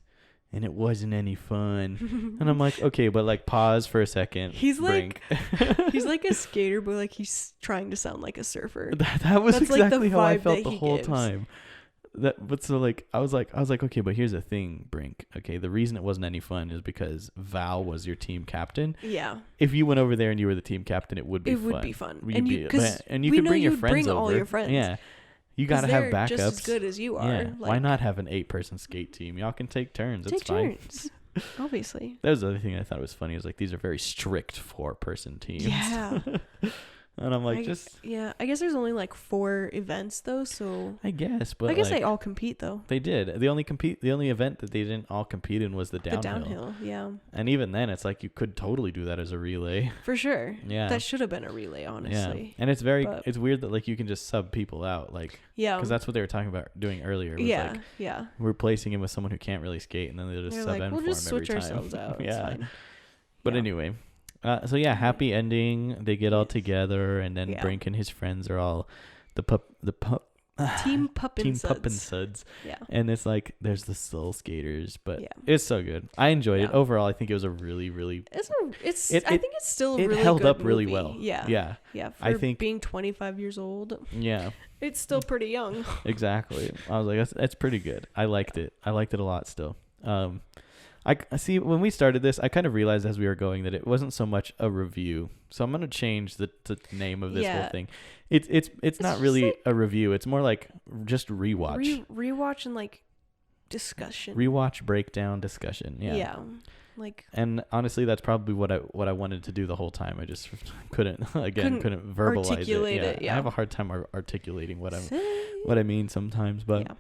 and it wasn't any fun." And I'm like, okay, but like pause for a second. He's Brink. like, he's like a skater, but like he's trying to sound like a surfer. That was That's exactly like how I vibe felt that the he whole gives. time. But so like I was like, okay, but here's the thing, Brink. Okay, the reason it wasn't any fun is because Val was your team captain. Yeah. If you went over there and you were the team captain, it would be fun. It would be fun. And you could bring your friends over. All your friends. Yeah. You gotta have backups. Just as good as you are. Yeah. Like, why not have an 8-person skate team? Y'all can take turns. It's fine. Turns. Obviously. That was the other thing I thought was funny. Is like these are very strict 4-person teams. Yeah. And I'm like, I guess there's only like 4 events though, so I guess, but I guess like, they all compete though. They did. The only event that they didn't all compete in was the downhill. Yeah. And even then, it's like you could totally do that as a relay. For sure. Yeah. That should have been a relay, honestly. Yeah. And it's weird that like you can just sub people out, like because that's what they were talking about doing earlier. Was yeah. Like, yeah. replacing him with someone who can't really skate, and then they'll just sub in we'll for just him every switch time. ourselves out. Yeah. It's fine. But Yeah. anyway. So yeah, happy ending. They get all together, and then Brink and his friends are all Team Pup and Suds. Yeah. And it's like there's the Soul Skaters, but it's so good. I enjoyed it. Overall, I think it was a really, really. I think it's still a really held good up really movie. well. Yeah. Yeah. Yeah. For I think being 25 years old. Yeah. It's still pretty young. Exactly. I was like, that's pretty good. I liked it. I liked it a lot still. I see when we started this, I kind of realized as we were going that it wasn't so much a review. So I'm gonna change the name of this whole thing. It's not really like a review. It's more like just rewatch. Rewatch and like discussion. Rewatch, breakdown, discussion. Yeah. Yeah. Like. And honestly, that's probably what I wanted to do the whole time. I just couldn't verbalize it. Yeah. I have a hard time articulating what I mean sometimes, but. Yeah.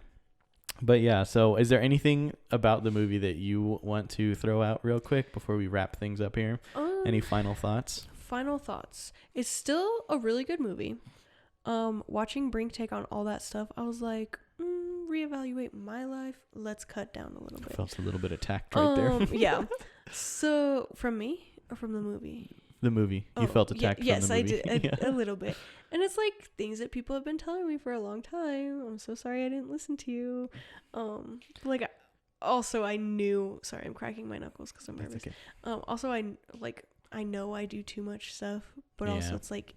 But yeah, so is there anything about the movie that you want to throw out real quick before we wrap things up here? Any final thoughts? Final thoughts. It's still a really good movie. Watching Brink take on all that stuff, I was like, reevaluate my life. Let's cut down a little bit. Felt a little bit attacked right there. Yeah. So from me or from the movie? The movie. You felt attacked from the movie. Yes, I did. A little bit. And it's like things that people have been telling me for a long time. I'm so sorry I didn't listen to you. Like, also I knew. Sorry, I'm cracking my knuckles because I'm nervous. Okay. Also I know I do too much stuff, but also it's like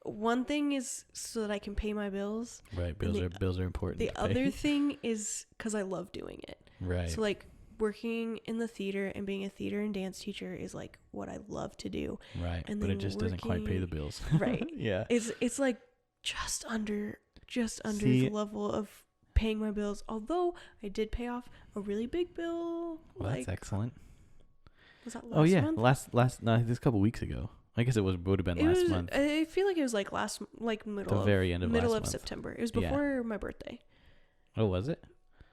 one thing is so that I can pay my bills. Right, bills are important. The other thing is because I love doing it. Right. So like working in the theater and being a theater and dance teacher is like what I love to do. Right. And but it just doesn't quite pay the bills. Right. Yeah. It's like just under the level of paying my bills. Although I did pay off a really big bill. Well, that's excellent. Was that last month? Last this couple weeks ago. I guess would have been last month. I feel like it was like very end of middle last of month. September. It was before my birthday. Oh, was it?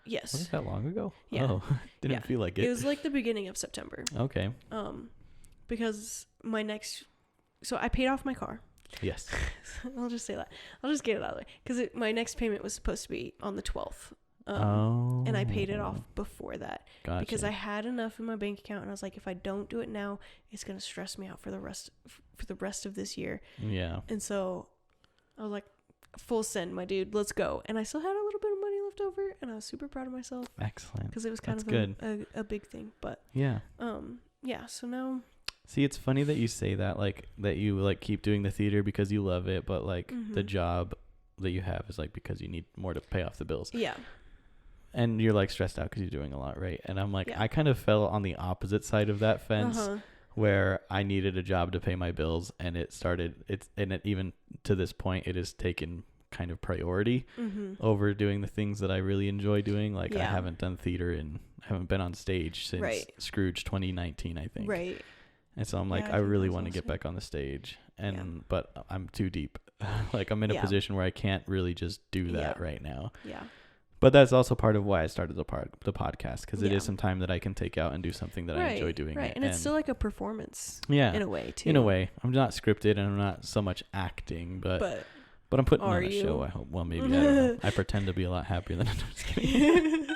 Yes. Was it that long ago? Yeah. Oh, didn't feel like it. It was like the beginning of September. Okay. Because so I paid off my car. Yes. I'll just say that. I'll just get it out of the way. Because my next payment was supposed to be on the 12th. And I paid it off before that. Gotcha. Because I had enough in my bank account, and I was like, if I don't do it now, it's gonna stress me out for the rest of this year. Yeah. And so I was like, full send, my dude, let's go. And I still had a little bit of money left over, and I was super proud of myself. Excellent. Because it was kind of a big thing, but yeah. yeah, so now. See, it's funny that you say that, like, that you, like, keep doing the theater because you love it, but, like, the job that you have is, like, because you need more to pay off the bills. Yeah. And you're, like, stressed out because you're doing a lot, right? And I'm like, I kind of fell on the opposite side of that fence where I needed a job to pay my bills, and it even to this point, it has taken kind of priority over doing the things that I really enjoy doing. Like, I haven't done theater and haven't been on stage since Scrooge 2019, I think. Right. And so I'm like, I really want to get back on the stage, but I'm too deep. Like, I'm in a position where I can't really just do that right now. Yeah. But that's also part of why I started the podcast, because it is some time that I can take out and do something that I enjoy doing. Right. And it's still like a performance. Yeah. In a way too. In a way, I'm not scripted and I'm not so much acting, but I'm putting on a show. I hope. Well, maybe I don't know. I pretend to be a lot happier than I'm just kidding.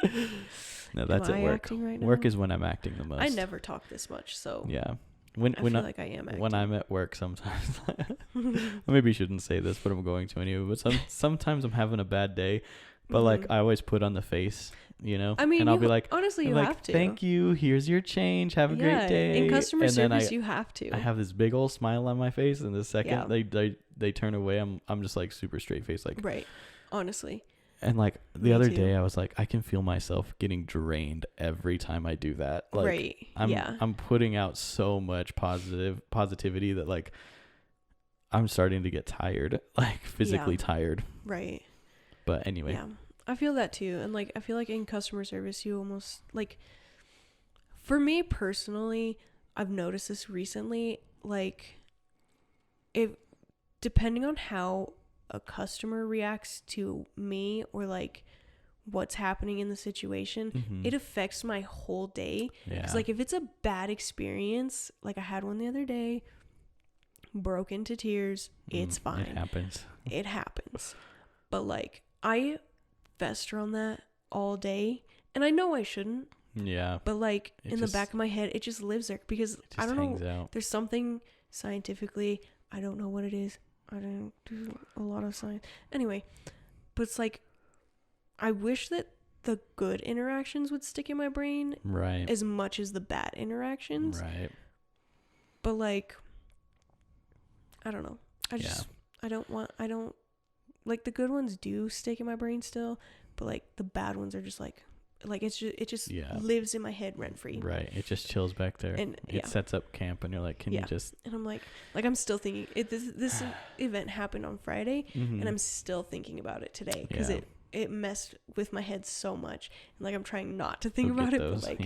No, that's at work. Right, work is when I'm acting the most. I never talk this much, so yeah. I feel like I am acting. When I'm at work, sometimes maybe you shouldn't say this, but I'm going to anyway. But sometimes I'm having a bad day, but like I always put on the face, you know. I mean, and I'll be like, honestly, you have to. Thank you. Here's your change. Have a great day. In customer service, you have to. I have this big old smile on my face, and the second they turn away, I'm just like super straight face, like right. Honestly. And like the other day, I was like, I can feel myself getting drained every time I do that. Like, I'm putting out so much positivity that like I'm starting to get tired, like physically tired. Right. But anyway. Yeah, I feel that too. And like, I feel like in customer service, you almost like, for me personally, I've noticed this recently, like depending on how a customer reacts to me or like what's happening in the situation, it affects my whole day. Because like if it's a bad experience, like I had one the other day, broke into tears, it's fine. It happens. But like I fester on that all day, and I know I shouldn't. Yeah. But like in the back of my head, it just lives there because I don't know. There's something scientifically, I don't know what it is. I don't do a lot of science. Anyway, but it's like, I wish that the good interactions would stick in my brain as much as the bad interactions. Right. But like, I don't know. I don't, like the good ones do stick in my brain still, but like the bad ones are just like it just lives in my head rent free. Right. It just chills back there. And it sets up camp, and you're like, can you just? And I'm like I'm still thinking this event happened on Friday, and I'm still thinking about it today because it messed with my head so much, and like I'm trying not to think about it, but like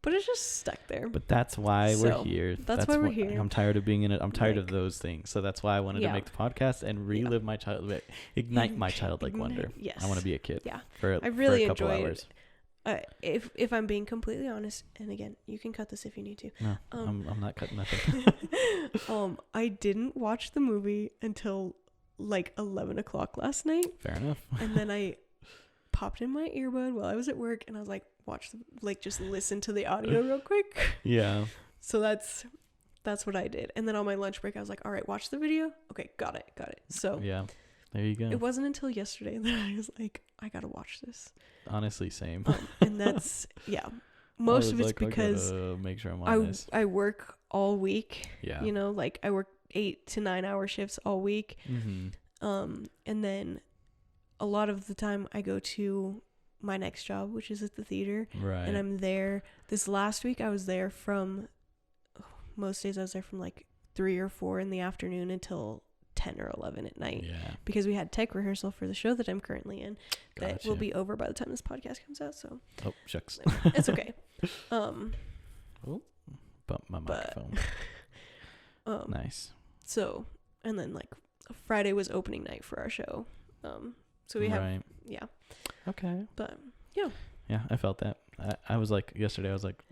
but it's just stuck there. But that's why we're here. That's why we're here. I'm tired of being in it. I'm tired of those things. So that's why I wanted to make the podcast and relive my childhood, ignite my childlike wonder. Yes. I want to be a kid. Yeah. For a couple hours. If I'm being completely honest, and again, you can cut this if you need to. No, I'm not cutting nothing. I didn't watch the movie until like 11 o'clock last night. Fair enough. And then I popped in my earbud while I was at work, and I was like, just listen to the audio real quick. Yeah. So that's what I did. And then on my lunch break, I was like, all right, watch the video. Okay, got it. So yeah, there you go. It wasn't until yesterday that I was like, I gotta watch this. Honestly, same. And that's most of it's like, because I gotta make sure I'm on this. I work all week. Yeah. You know, like I work 8 to 9 hour shifts all week. And then a lot of the time I go to my next job, which is at the theater. Right. And I'm there. This last week I was there most days I was there from like 3 or 4 in the afternoon until 10 or 11 at night. Yeah. Because we had tech rehearsal for the show that I'm currently in. Gotcha. That will be over by the time this podcast comes out. So. Oh, shucks. It's okay. Bump my microphone. Nice. So, and then like Friday was opening night for our show. So we have, okay. But yeah, I felt that. I was like, yesterday I was like,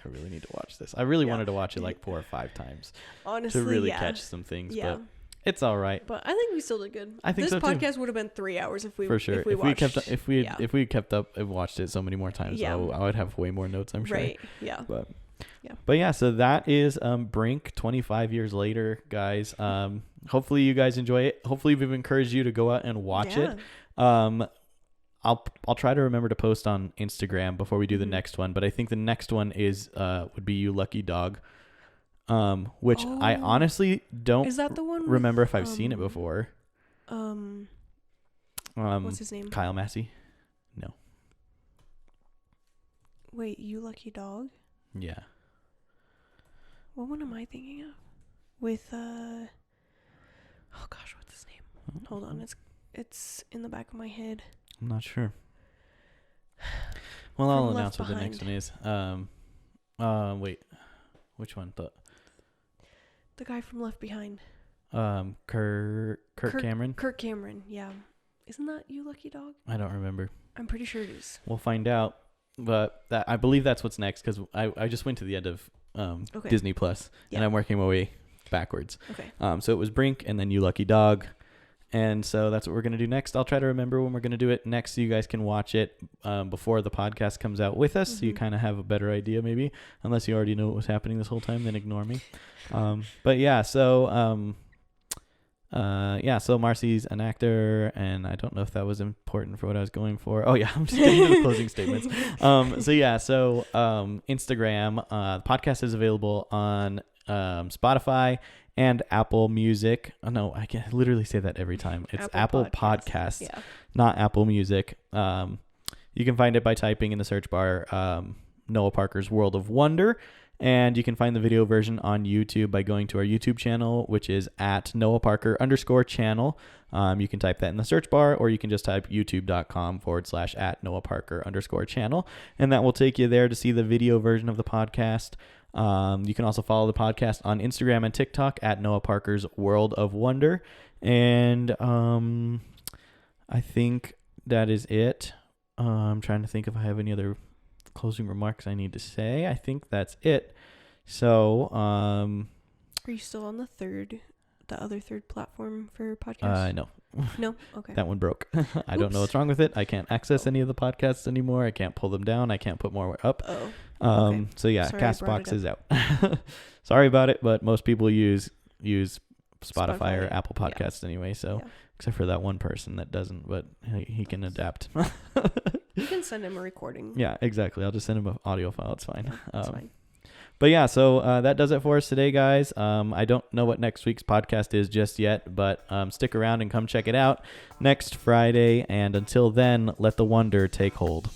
I really need to watch this. I really wanted to watch it like 4 or 5 times. Honestly, to really catch some things, but it's all right. But I think we still did good. I think this podcast would have been 3 hours if we if we kept up and watched it so many more times. I would have way more notes, I'm sure. Right. Yeah. But yeah, so that is Brink 25 years later, guys. Hopefully you guys enjoy it. Hopefully we've encouraged you to go out and watch it. I'll try to remember to post on Instagram before we do the next one. But I think the next one is would be You Lucky Dog, which I honestly don't Is that the one remember with, if I've seen it before. What's his name? Kyle Massey. No. Wait, You Lucky Dog? Yeah. What one am I thinking of? With oh gosh, what's his name? Hold on, it's in the back of my head. I'm not sure. Well, I'll From announce Left what the next Behind. one is. Wait, which one? The guy from Left Behind. Kirk Cameron. Kirk Cameron, yeah. Isn't that You Lucky Dog? I don't remember. I'm pretty sure it is. We'll find out. But I believe that's what's next because I just went to the end of Disney Plus and I'm working my way backwards. Okay. So it was Brink and then You Lucky Dog. And so that's what we're going to do next. I'll try to remember when we're going to do it next so you guys can watch it before the podcast comes out with us. So you kind of have a better idea maybe. Unless you already know what was happening this whole time, then ignore me. But yeah, so Marci's an actor, and I don't know if that was important for what I was going for. Oh yeah, I'm just getting to the closing statements. Instagram, the podcast is available on Spotify and Apple Music. Oh no, I can literally say that every time. It's Apple Podcasts, not Apple Music. You can find it by typing in the search bar Noah Parker's World of Wonder. And you can find the video version on YouTube by going to our YouTube channel, which is at Noah Parker _channel. You can type that in the search bar, or you can just type youtube.com/at Noah Parker _channel. And that will take you there to see the video version of the podcast. You can also follow the podcast on Instagram and TikTok at Noah Parker's World of Wonder. And I think that is it. I'm trying to think if I have any other closing remarks I need to say. I think that's it. So, are you still on the other third platform for podcasts? No. No? Okay. That one broke. I don't know what's wrong with it. I can't access any of the podcasts anymore. I can't pull them down. I can't put more up. Oh. Okay. So yeah, Sorry, Castbox is out. Sorry about it, but most people use Spotify or Apple Podcasts anyway. So except for that one person that doesn't, but he can adapt. You can send him a recording. Yeah, exactly. I'll just send him an audio file. It's fine. Yeah, it's fine. But yeah, so that does it for us today, guys. I don't know what next week's podcast is just yet, but stick around and come check it out next Friday. And until then, let the wonder take hold.